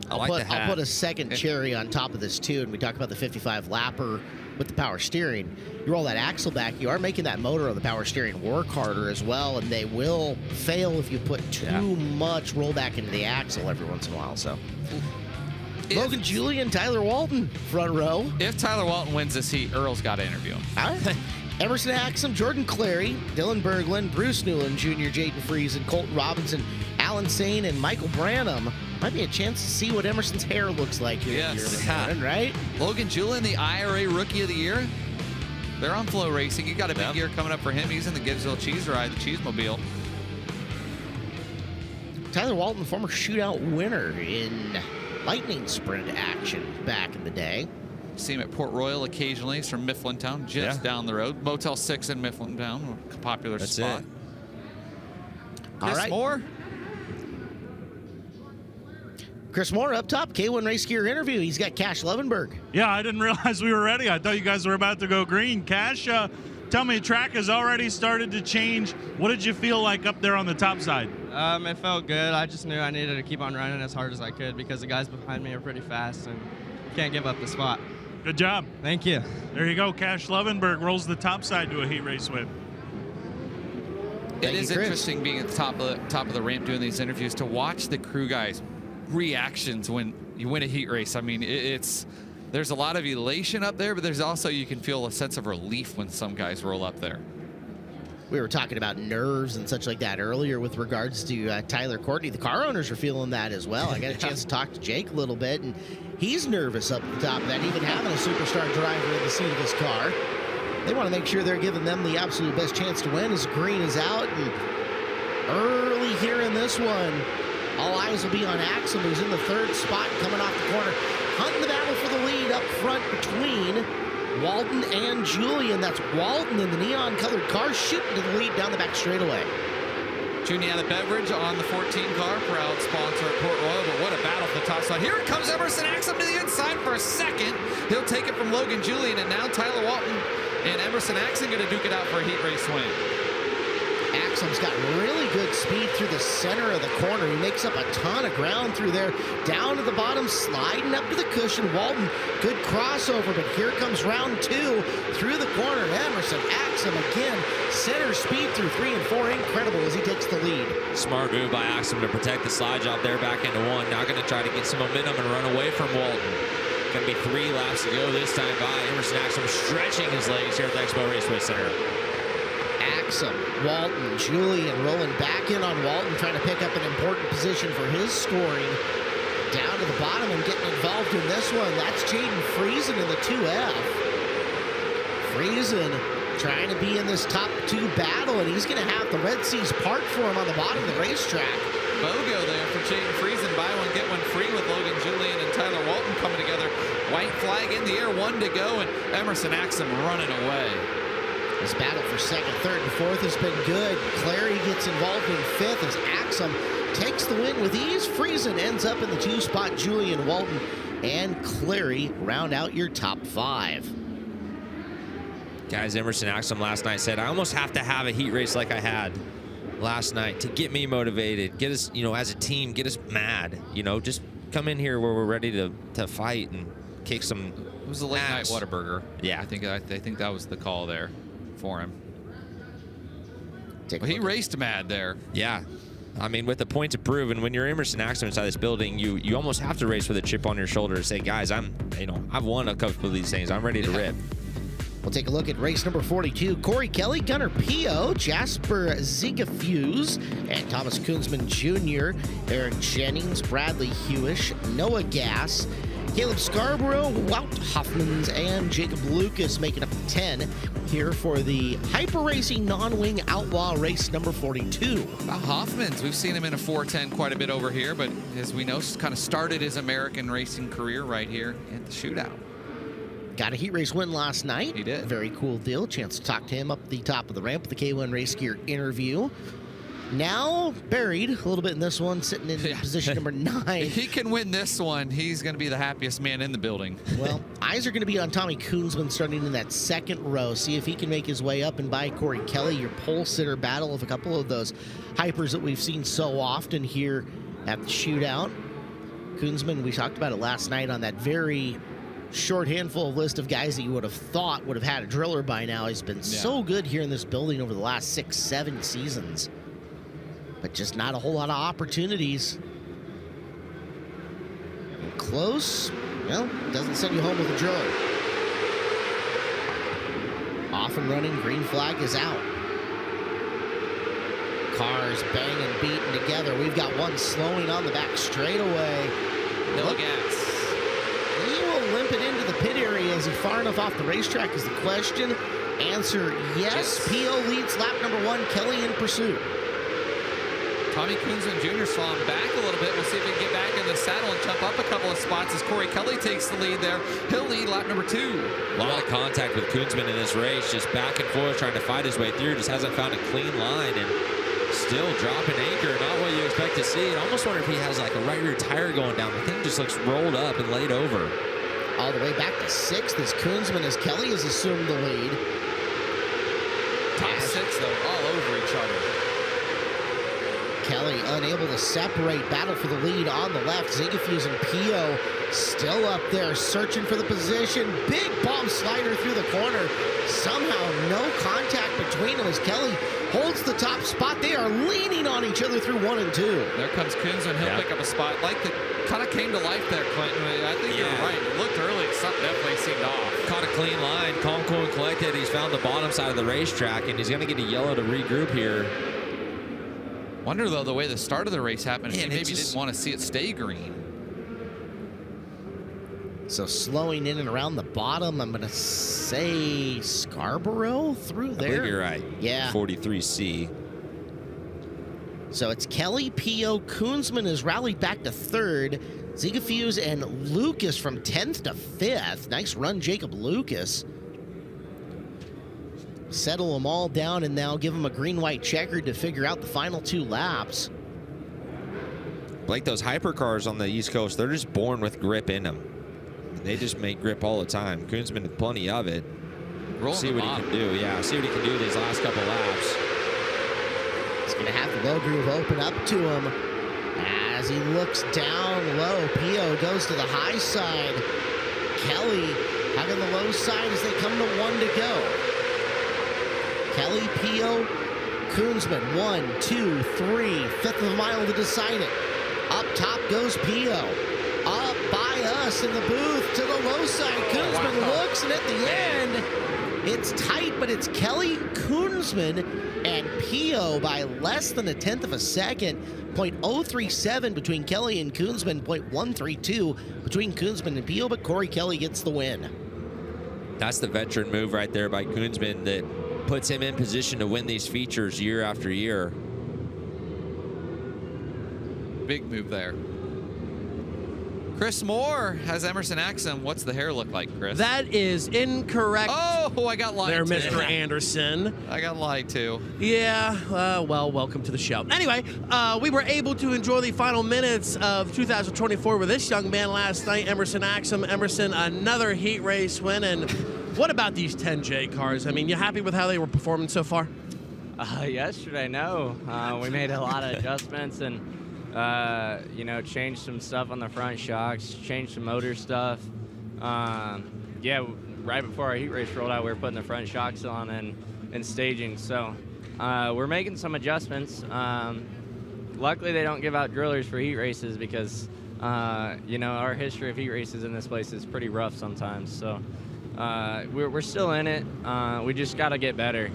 I'll put a second cherry on top of this too, and we talked about the 55 lapper with the power steering. You roll that axle back, you are making that motor on the power steering work harder as well, and they will fail if you put too much rollback into the axle every once in a while. So Logan Julian, Tyler Walton, front row. If Tyler Walton wins this heat, Earl's got to interview him. All right. Emerson Axum, Jordan Clary, Dylan Berglund, Bruce Newland Jr., Jaden Friesen, Colton Robinson, Alan Sane, and Michael Branham. Might be a chance to see what Emerson's hair looks like here this morning, right? Logan Julian, the IRA Rookie of the Year. They're on FloRacing. You got a big year coming up for him. He's in the Gibbsville Cheese Ride, the Cheesemobile. Tyler Walton, former shootout winner in lightning sprint action back in the day. See him at Port Royal occasionally. He's from Mifflintown, just down the road. Motel 6 in Mifflintown, a popular spot. Chris Moore. Chris Moore up top, K1 Race Gear interview. He's got Cash Levenberg. Yeah, I didn't realize we were ready. I thought you guys were about to go green. Cash, tell me, track has already started to change. What did you feel like up there on the top side? It felt good. I just knew I needed to keep on running as hard as I could because the guys behind me are pretty fast and can't give up the spot. Good job. Thank you. There you go. Cash Levenberg rolls the top side to a heat race win. It is interesting being at the top of the ramp doing these interviews to watch the crew guys' reactions when you win a heat race. I mean, there's a lot of elation up there, but there's also, you can feel a sense of relief when some guys roll up there. We were talking about nerves and such like that earlier with regards to Tyler Courtney. The car owners are feeling that as well. I got a chance to talk to Jake a little bit, and he's nervous up at the top of that, even having a superstar driver in the seat of his car. They want to make sure they're giving them the absolute best chance to win as green is out. And early here in this one, all eyes will be on Axum, who's in the third spot coming off the corner, hunting the battle for the lead up front between Walton and Julian. That's Walton in the neon-colored car shooting to the lead down the back straightaway. Juniata Beverage on the 14 car, proud sponsor at Port Royal, but what a battle for the top side. Here comes Emerson Axum to the inside for a second. He'll take it from Logan Julian, and now Tyler Walton and Emerson Axum going to duke it out for a heat race win. Axum's got really good speed through the center of the corner. He makes up a ton of ground through there. Down to the bottom, sliding up to the cushion. Walton, good crossover, but here comes round two through the corner. Emerson Axum again, center speed through 3 and 4. Incredible as he takes the lead. Smart move by Axum to protect the slide job there back into one. Now going to try to get some momentum and run away from Walton. Going to be 3 laps to go this time by Emerson Axum, stretching his legs here at the Expo Raceway Center. Axum, Walton, Julian rolling back in on Walton, trying to pick up an important position for his scoring. Down to the bottom and getting involved in this one. That's Jaden Friesen in the 2F. Friesen trying to be in this top 2 battle, and he's going to have the Red Seas part for him on the bottom of the racetrack. BOGO there for Jaden Friesen. Buy one, get one free with Logan Julian and Tyler Walton coming together. White flag in the air, 1 to go, and Emerson Axum running away. This battle for second, third, and fourth has been good. Clary gets involved in 5th as Axum takes the win with ease. Friesen ends up in the 2 spot. Julian, Walton, and Clary round out your top 5. Guys, Emerson Axum last night said, I almost have to have a heat race like I had last night to get me motivated, get us, as a team, get us mad. Just come in here where we're ready to fight and kick some. It was a late night Whataburger. Yeah, I think that was the call there for him. He raced mad there. Yeah. I mean, with the point to prove, and when you're Emerson Axum inside this building, you almost have to race with a chip on your shoulder to say, guys, I've won a couple of these things. I'm ready to rip. We'll take a look at race number 42. Corey Kelly, Gunnar Pio, Jasper Zigafuse, and Thomas Kunzman Jr., Aaron Jennings, Bradley Hewish, Noah Gass, Caleb Scarborough, Wout Hoffmans, and Jacob Lucas making up 10 here for the Hyper Racing Non-Wing Outlaw race number 42. Hoffmans, we've seen him in a 410 quite a bit over here, but as we know, kind of started his American racing career right here at the Shootout. got a heat race win last night. He did. Very cool deal. Chance to talk to him up the top of the ramp with the K1 Race Gear interview. Now buried a little bit in this one, sitting in position number 9. If he can win this one, he's going to be the happiest man in the building. Well, eyes are going to be on Tommy Koonsman starting in that second row. See if he can make his way up and by Corey Kelly, your pole sitter battle of a couple of those hypers that we've seen so often here at the shootout. Koonsman, we talked about it last night on that very short handful of list of guys that you would have thought would have had a driller by now. He's been so good here in this building over the last 6-7 seasons. But just not a whole lot of opportunities. And close, well, doesn't send you home with a driller. Off and running, green flag is out. Cars banging, beating together. We've got one slowing on the back straightaway. No gas. He will limp it into the pit area. Is he far enough off the racetrack is the question. Answer, yes. P.O. leads lap number 1, Kelly in pursuit. Tommy Koonsman Jr. saw him back a little bit. We'll see if he can get back in the saddle and jump up a couple of spots as Corey Kelly takes the lead there. He'll lead lap number 2. A lot of contact with Koonsman in this race, just back and forth trying to fight his way through. Just hasn't found a clean line and still dropping anchor. Not what you expect to see. I almost wonder if he has like a right rear tire going down. The thing just looks rolled up and laid over. All the way back to 6th is Koonsman as Kelly has assumed the lead. Top 6 though, all over each other. Kelly unable to separate, battle for the lead on the left. Zigafuse and Pio still up there searching for the position. Big bomb slider through the corner. Somehow no contact between them as Kelly holds the top spot. They are leaning on each other through 1 and 2. There comes Koonsman. He'll pick up a spot. Like the kind of came to life there, Clinton. I think you're right. It looked early. Something definitely seemed off. Caught a clean line. Calm, cool, and collected. He's found the bottom side of the racetrack, and he's going to get a yellow to regroup here. Wonder, though, the way the start of the race happened, Man, he maybe didn't want to see it stay green. So slowing in and around the bottom, I'm going to say Scarborough through there. I believe you're right. Yeah. 43C. So it's Kelly, P.O. Koonsman has rallied back to 3rd. Zigafuse and Lucas from 10th to 5th. Nice run, Jacob Lucas. Settle them all down and now give them a green-white checkered to figure out the final 2 laps. Like those hypercars on the East Coast, they're just born with grip in them. They just make grip all the time. Koonsman had plenty of it. See what he can do. Yeah, see what he can do these last couple laps. He's going to have the low groove open up to him. As he looks down low, Pio goes to the high side. Kelly having the low side as they come to 1 to go. Kelly, Pio, Koonsman, 1, 2, 3, 5th of a mile to decide it. Up top goes Pio. Up by us in the booth to the low side. Koonsman looks, and at the end, it's tight, but it's Kelly, Koonsman, and Pio by less than 1/10 of a second. 0.037 between Kelly and Koonsman, 0.132 between Koonsman and Pio, but Corey Kelly gets the win. That's the veteran move right there by Koonsman that puts him in position to win these features year after year. Big move there. Chris Moore has Emerson Axum. What's the hair look like, Chris? That is incorrect. Oh, I got lied there, to. Mr. Anderson. I got lied to. Yeah, well, welcome to the show. Anyway, we were able to enjoy the final minutes of 2024 with this young man last night, Emerson Axum. Emerson, another heat race win. And what about these 10J cars? I mean, you happy with how they were performing so far? Yesterday, no. We made a lot of adjustments and you know, changed some stuff on the front shocks, changed some motor stuff. Yeah, right before our heat race rolled out, we were putting the front shocks on and staging. So we're making some adjustments. Luckily, they don't give out drillers for heat races because, you know, our history of heat races in this place is pretty rough sometimes. So we're still in it. We just got to get better.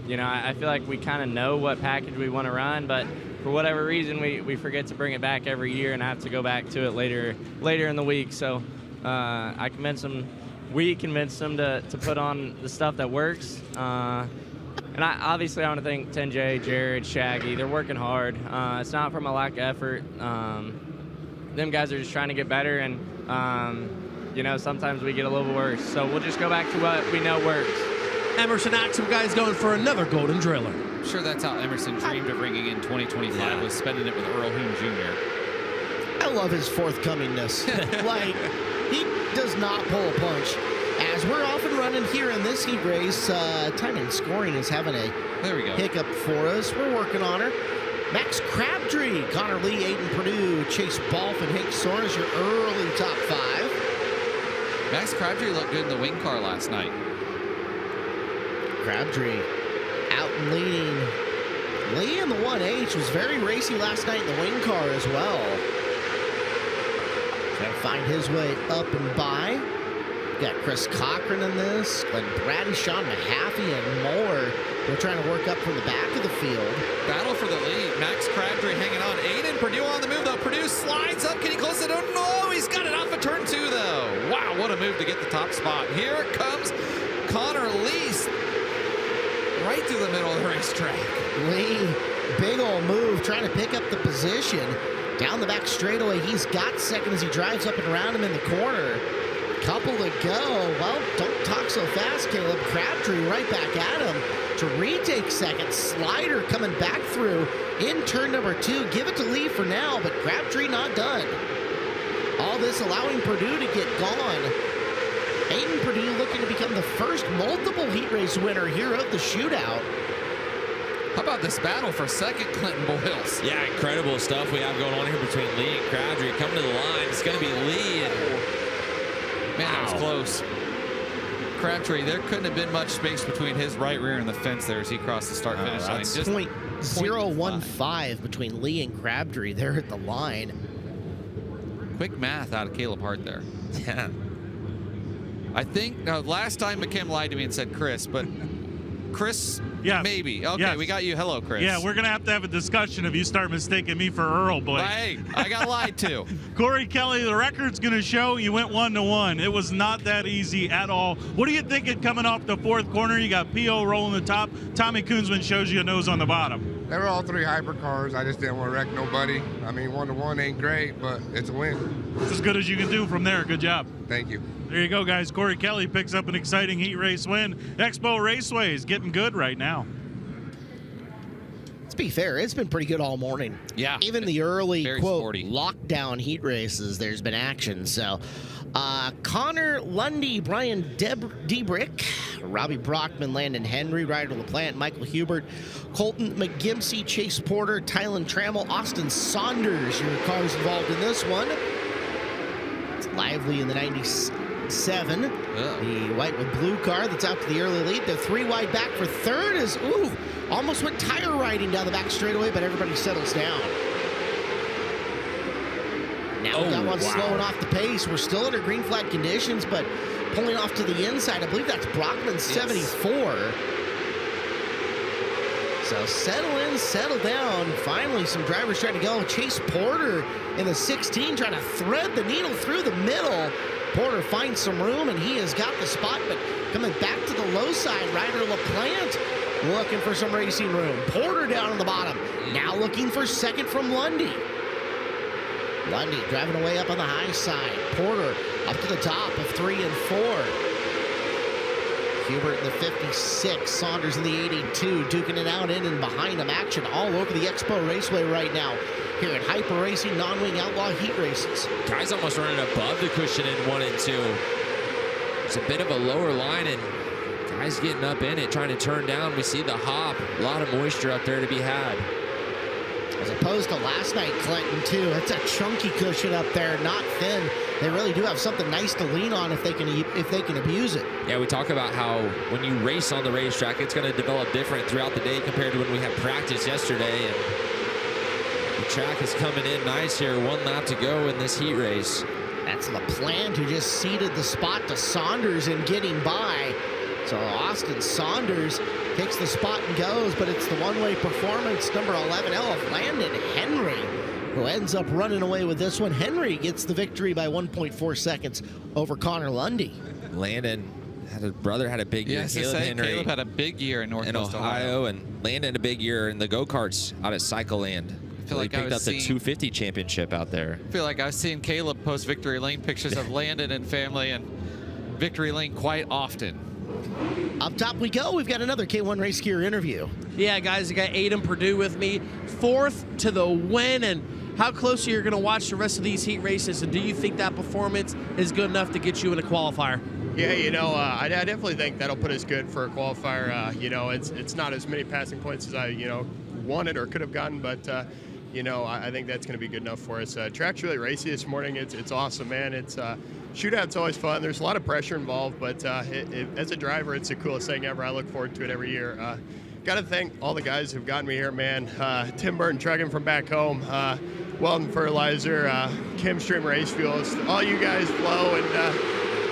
You know, I feel like we kind of know what package we want to run, but for whatever reason, we forget to bring it back every year and have to go back to it later in the week. So we convinced them to put on the stuff that works. And obviously I want to thank 10J, Jared, Shaggy. They're working hard. It's not from a lack of effort. Them guys are just trying to get better. And, you know, sometimes we get a little worse. So we'll just go back to what we know works. Emerson Axel, guys, going for another golden driller. I'm sure that's how Emerson dreamed of ringing in 2025, was spending it with Earl Hoon Jr. I love his forthcomingness. Like, he does not pull a punch. As we're off and running here in this heat race, time and scoring is having a hiccup for us. We're working on her. Max Crabtree, Connor Lee, Aiden Purdue, Chase Balf, and Hank Soares, your early top 5. Max Crabtree looked good in the wing car last night. Crabtree out and leading. Lee in the 1H was very racy last night in the wing car as well. Trying to find his way up and by. Got Chris Cochran in this, Glenn Braddy, Sean Mahaffey, and more. They're trying to work up from the back of the field. Battle for the lead. Max Crabtree hanging on. Aiden Purdue on the move, though. Purdue slides up, getting close to it. No, he's got it off of turn 2, though. Wow, what a move to get the top spot. Here comes Connor Lee, right through the middle of the racetrack. Lee, big old move, trying to pick up the position. Down the back straightaway, he's got second as he drives up and around him in the corner. Couple to go. Well, don't talk so fast, Caleb. Crabtree right back at him to retake second. Slider coming back through in turn number 2. Give it to Lee for now, but Crabtree not done. All this allowing Purdue to get gone. Aiden Purdue looking to become the first multiple heat race winner here of the shootout. How about this battle for second, Clinton Boyles? Yeah, incredible stuff we have going on here between Lee and Crabtree. Coming to the line, it's going to be Lee and... Man, that was close. Crabtree, there couldn't have been much space between his right rear and the fence there as he crossed the start-finish line. That's just .015 between Lee and Crabtree there at the line. Quick math out of Caleb Hart there. Yeah. I think last time McKim lied to me and said Chris, but Chris, maybe. Okay, we got you. Hello, Chris. Yeah, we're going to have a discussion if you start mistaking me for Earl, Blake. Hey, I got lied to. Corey Kelly, the record's going to show you went 1-1. It was not that easy at all. What are you thinking coming off the 4th corner? You got P.O. rolling the top. Tommy Koonsman shows you a nose on the bottom. They were all 3 hypercars. I just didn't want to wreck nobody. I mean, 1-1 ain't great, but it's a win. It's as good as you can do from there. Good job. Thank you. There you go, guys. Corey Kelly picks up an exciting heat race win. Expo Raceway is getting good right now. Let's be fair, it's been pretty good all morning. Yeah. Even the early, quote, sporty lockdown heat races, there's been action. So, Connor Lundy, Brian Debrick, Robbie Brockman, Landon Henry, Ryder LaPlante, Michael Hubert, Colton McGimsey, Chase Porter, Tylen Trammell, Austin Saunders, your cars involved in this one. It's lively in the 97. The white with blue car that's out to the early lead. The 3 wide back for third is, almost went tire riding down the back straightaway, but everybody settles down. Now we got one slowing off the pace. We're still under green flag conditions, but pulling off to the inside. I believe that's Brockman 74. So settle in, settle down. Finally, some drivers trying to go. Chase Porter in the 16 trying to thread the needle through the middle. Porter finds some room, and he has got the spot, but coming back to the low side, Ryder LaPlante looking for some racing room. Porter down on the bottom. Now looking for second from Lundy. Lundy driving away up on the high side. Porter up to the top of 3 and 4. Hubert in the 56, Saunders in the 82, duking it out in and behind him. Action all over the Expo Raceway right now here at Hyper Racing Non-Wing Outlaw Heat Races. Guys almost running above the cushion in 1 and 2. It's a bit of a lower line, and guys getting up in it, trying to turn down. We see the hop, a lot of moisture up there to be had. As opposed to last night, Clinton, too. It's a chunky cushion up there, not thin. They really do have something nice to lean on if they can abuse it. Yeah, we talk about how when you race on the racetrack, it's going to develop different throughout the day compared to when we had practice yesterday. And the track is coming in nice here. 1 lap to go in this heat race. That's LaPlante who just ceded the spot to Saunders in getting by. So Austin Saunders takes the spot and goes, but it's the one-way performance, number 11, of Landon Henry, who ends up running away with this one. Henry gets the victory by 1.4 seconds over Connor Lundy. Landon had a brother, had a big year. Caleb had a big year in Northwest Ohio, and Landon had a big year in the go-karts out at Cycle Land. feel He like I picked was up the seeing 250 championship out there. I feel like I was seeing Caleb post Victory Lane pictures of Landon and family and Victory Lane quite often. Up top we go. We've got another K1 Race Gear interview. Yeah, guys, I got Aiden Purdue with me, 4th to the win. And how closely you're going to watch the rest of these heat races, and do you think that performance is good enough to get you in a qualifier? Yeah, you know, I definitely think that'll put us good for a qualifier. You know, it's not as many passing points as I, wanted or could have gotten, but I think that's going to be good enough for us. Track's really racy this morning. It's awesome, man. Shootout's always fun. There's a lot of pressure involved, but as a driver, it's the coolest thing ever. I look forward to it every year. Got to thank all the guys who've gotten me here, man. Tim Burton trucking from back home, Weldon Fertilizer, Kim Stream Race Fuels, all you guys, Flo, and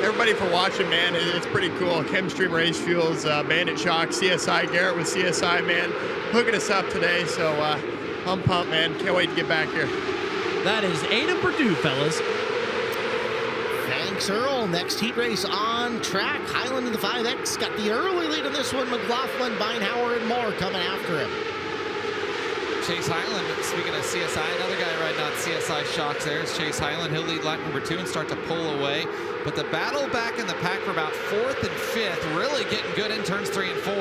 everybody for watching, man. It's pretty cool. Kim Stream Race Fuels, Bandit Shock, CSI, Garrett with CSI, man, hooking us up today. So I'm pumped, man. Can't wait to get back here. That is Aiden Purdue, fellas. Thanks, Earl. Next heat race on track. Highland in the 5X got the early lead in this one. McLaughlin, Beinhauer, and Moore coming after him. Chase Highland, speaking of CSI, another guy riding on CSI shocks there is Chase Highland. He'll lead lap number 2 and start to pull away. But the battle back in the pack for about 4th and 5th, really getting good in turns 3 and 4.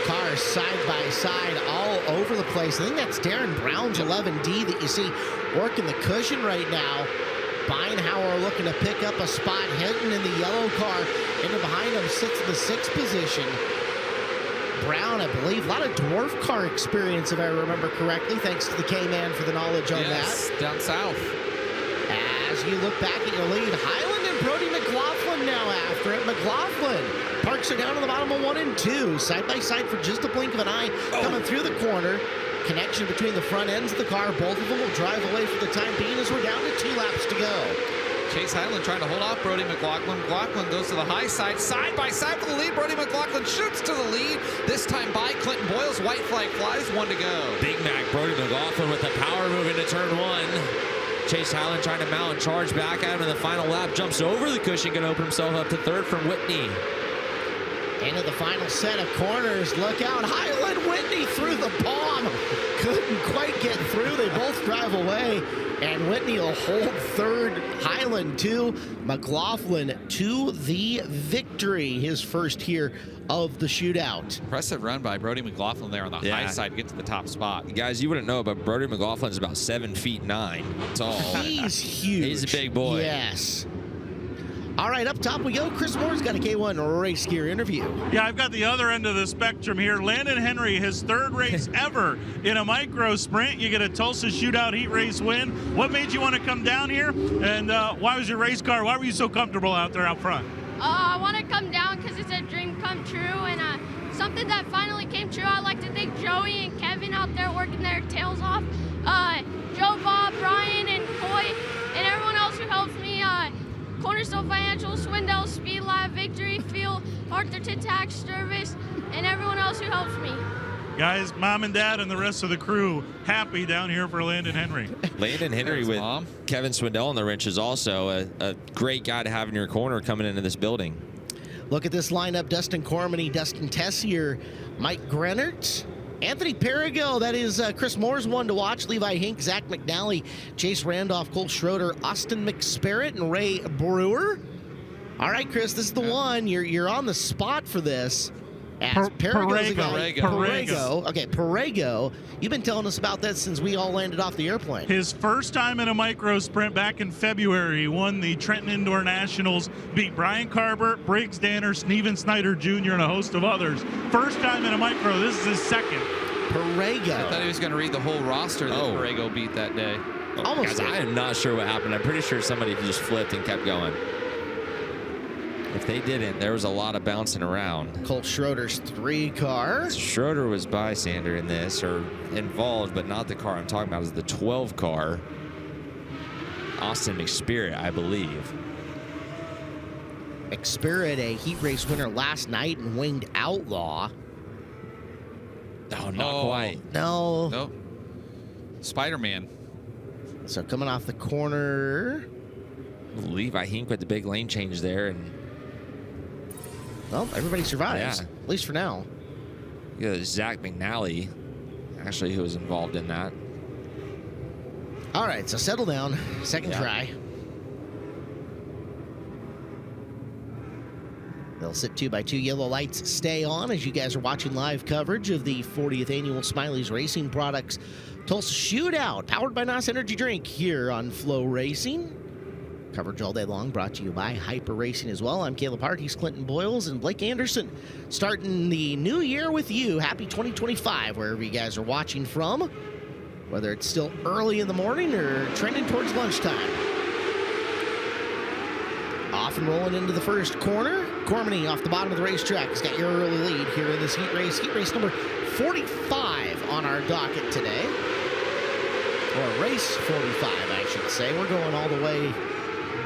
Cars side by side all over the place. I think that's Darren Brown's 11D that you see working the cushion right now. Beinhauer looking to pick up a spot. Hinton in the yellow car. And behind him sits in the 6th position. Brown, I believe, a lot of dwarf car experience, if I remember correctly, thanks to the K-Man for the knowledge on that. Down south. As you look back at your lead, Highland and Brody McLaughlin now after it. McLaughlin parks her down to the bottom of 1 and 2, side by side for just a blink of an eye, coming through the corner. Connection between the front ends of the car. Both of them will drive away for the time being as we're down to 2 laps to go. Chase Highland trying to hold off Brody McLaughlin. McLaughlin goes to the high side, side by side for the lead. Brody McLaughlin shoots to the lead, this time by Clinton Boyles. White flag flies, 1 to go. Big Mac Brody McLaughlin with the power move into turn 1. Chase Highland trying to mount and charge back at him in the final lap. Jumps over the cushion, going to open himself up to 3rd from Whitney. Into the final set of corners. Look out. Highland, Whitney through the palm. Couldn't quite get through. They both drive away. And Whitney will hold 3rd. Highland 2. McLaughlin to the victory. His first here of the shootout. Impressive run by Brody McLaughlin there on the high side to get to the top spot. Guys, you wouldn't know, but Brody McLaughlin is about 7'9" tall. He's huge. He's a big boy. Yes. All right, up top we go. Chris Moore's got a K1 Race Gear interview. Yeah, I've got the other end of the spectrum here. Landon Henry, his 3rd race ever in a micro sprint. You get a Tulsa Shootout heat race win. What made you want to come down here? And why was your race car, why were you so comfortable out there out front? I want to come down because it's a dream come true and something that finally came true. I'd like to thank Joey and Kevin out there working their tails off. Joe, Bob, Brian, and Coy, and everyone else who helps me. Cornerstone Financial, Swindell, Speed Lab, Victory, Fuel, Arthur Tax Service, and everyone else who helps me. Guys, Mom and Dad and the rest of the crew happy down here for Landon Henry. Landon Henry with Kevin Swindell on the wrench is also a great guy to have in your corner coming into this building. Look at this lineup. Dustin Cormany, Dustin Tessier, Mike Grennert, Anthony Perigo, that is Chris Moore's one to watch. Levi Hink, Zach McNally, Chase Randolph, Cole Schroeder, Austin McSparrett, and Ray Brewer. All right, Chris, this is the one. You're on the spot for this. Perego. Okay, Perego. You've been telling us about that since we all landed off the airplane. His first time in a micro sprint back in February. He won the Trenton Indoor Nationals, beat Brian Carver, Briggs Danner, Steven Snyder Jr., and a host of others. First time in a micro. This is his 2nd. Perego. I thought he was going to read the whole roster that Perego beat that day. Guys, I am not sure what happened. I'm pretty sure somebody just flipped and kept going. If they didn't, there was a lot of bouncing around. Colt Schroeder's 3 car. Schroeder was bystander in this, or involved, but not the car I'm talking about. Is the 12 car. Austin McSparrett, I believe. McSparrett, a heat race winner last night and Winged Outlaw. Oh, not quite. No. Nope. Spider-Man. So coming off the corner. Levi Hink with the big lane change there, and well, everybody survives. Yeah. At least for now. You got Zach McNally actually, who was involved in that. All right, so settle down. Second try. They'll sit 2x2. Yellow lights stay on as you guys are watching live coverage of the 40th annual Smiley's Racing Products Tulsa Shootout, powered by NOS Energy Drink here on FloRacing. Coverage all day long, brought to you by Hyper Racing as well. I'm Caleb Hart, he's Clinton Boyles, and Blake Anderson. Starting the new year with you. Happy 2025, wherever you guys are watching from. Whether it's still early in the morning or trending towards lunchtime. Off and rolling into the first corner. Cormany off the bottom of the racetrack has got your early lead here in this heat race. Heat race number 45 on our docket today. Or race 45, I should say. We're going all the way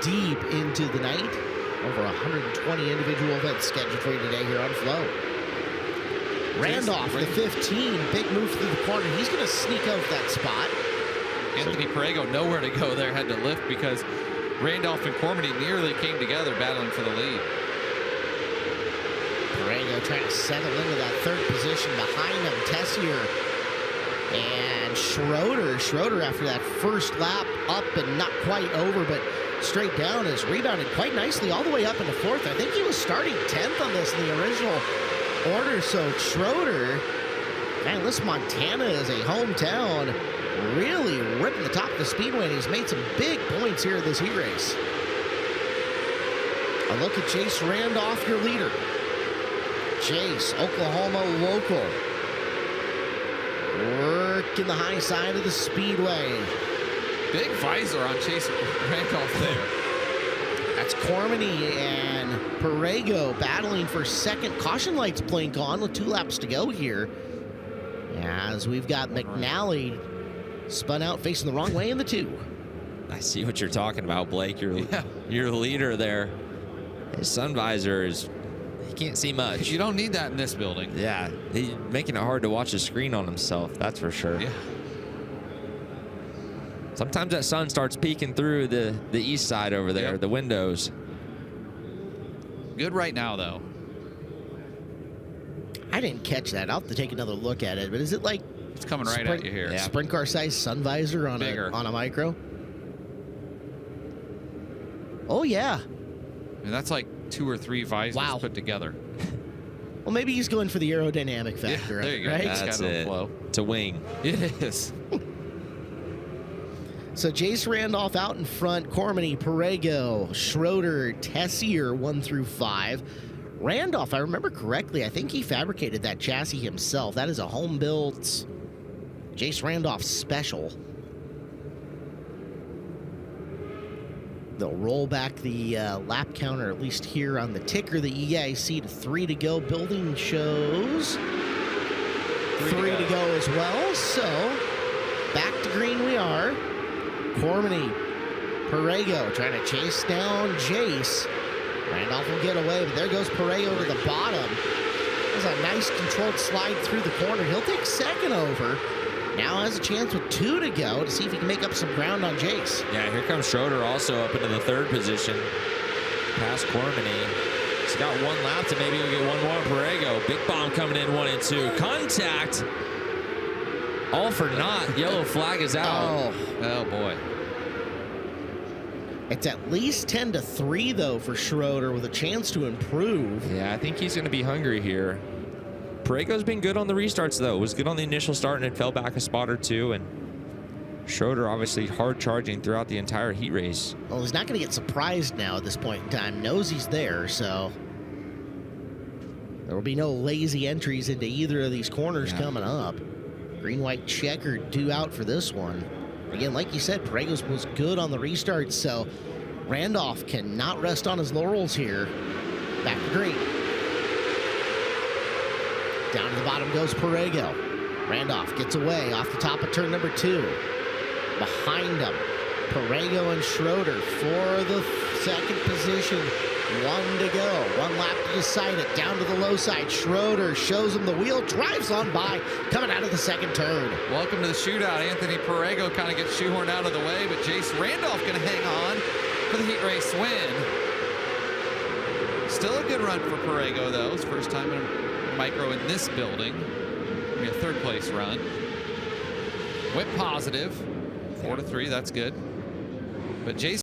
deep into the night. Over 120 individual events scheduled for you today here on Flow. Randolph, the 15, big move through the corner. He's going to sneak out that spot. Anthony Parego nowhere to go there, had to lift because Randolph and Cormany nearly came together battling for the lead. Parego trying to settle into that third position behind him. Tessier and Schroeder. Schroeder, after that first lap, up and not quite over, but straight down, has rebounded quite nicely all the way up into fourth. I think he was starting 10th on this in the original order. So Schroeder, man, this Montana is a hometown, really ripping the top of the speedway, and he's made some big points here in this heat race. A look at Chase Randolph, your leader. Chase, Oklahoma local, working the high side of the speedway. Big visor on Chase Randolph there. That's Cormany and Parego battling for second. Caution lights blink on with 2 laps to go here. As we've got McNally spun out facing the wrong way in the 2. I see what you're talking about, Blake. Your leader there. His sun visor is, he can't see much. You don't need that in this building. Yeah, he's making it hard to watch the screen on himself, that's for sure. Yeah. Sometimes that sun starts peeking through the east side over there, the windows. Good right now, though. I didn't catch that. I'll have to take another look at it. But is it like it's coming right at you here? Sprint car size sun visor on a micro? Oh yeah. And that's like 2 or 3 visors put together. Well, maybe he's going for the aerodynamic factor. Yeah, there you go. Right? That's it. Flow. It's a wing. It is. So Jace Randolph out in front, Cormany, Parego, Schroeder, Tessier 1 through 5. Randolph, if I remember correctly, I think he fabricated that chassis himself. That is a home-built Jace Randolph special. They'll roll back the lap counter, at least here on the ticker. The EIC to 3 to go. Building shows 3 to go as well. So back to green we are. Cormany, Parego trying to chase down Jace. Randolph will get away, but there goes Parego to the bottom. There's a nice controlled slide through the corner. He'll take second over. Now has a chance with 2 to go to see if he can make up some ground on Jace. Yeah, here comes Schroeder also up into the 3rd position. Past Cormany. He's got 1 lap to maybe get 1 more. Parego, big bomb coming in 1 and 2. Contact. All for naught. Yellow flag is out. Oh boy. It's at least 10 to 3 though for Schroeder with a chance to improve. Yeah, I think he's going to be hungry here. Parego's been good on the restarts though. Was good on the initial start and it fell back a spot or 2. And Schroeder obviously hard charging throughout the entire heat race. Well, he's not going to get surprised now at this point in time. Knows he's there, so there will be no lazy entries into either of these corners coming up. Green-white checkered, 2 out for this one. Again, like you said, Parego's was good on the restart, so Randolph cannot rest on his laurels here. Back to green. Down to the bottom goes Parego. Randolph gets away off the top of turn number 2. Behind him, Parego and Schroeder for the 2nd position. 1 to go. 1 lap to decide it. Down to the low side. Schroeder shows him the wheel, drives on by, coming out of the 2nd turn. Welcome to the shootout. Anthony Parego kind of gets shoehorned out of the way, but Jace Randolph going to hang on for the heat race win. Still a good run for Parego, though. His first time in a micro in this building. Maybe a 3rd place run. Went positive, 4-3. That's good. But Jason.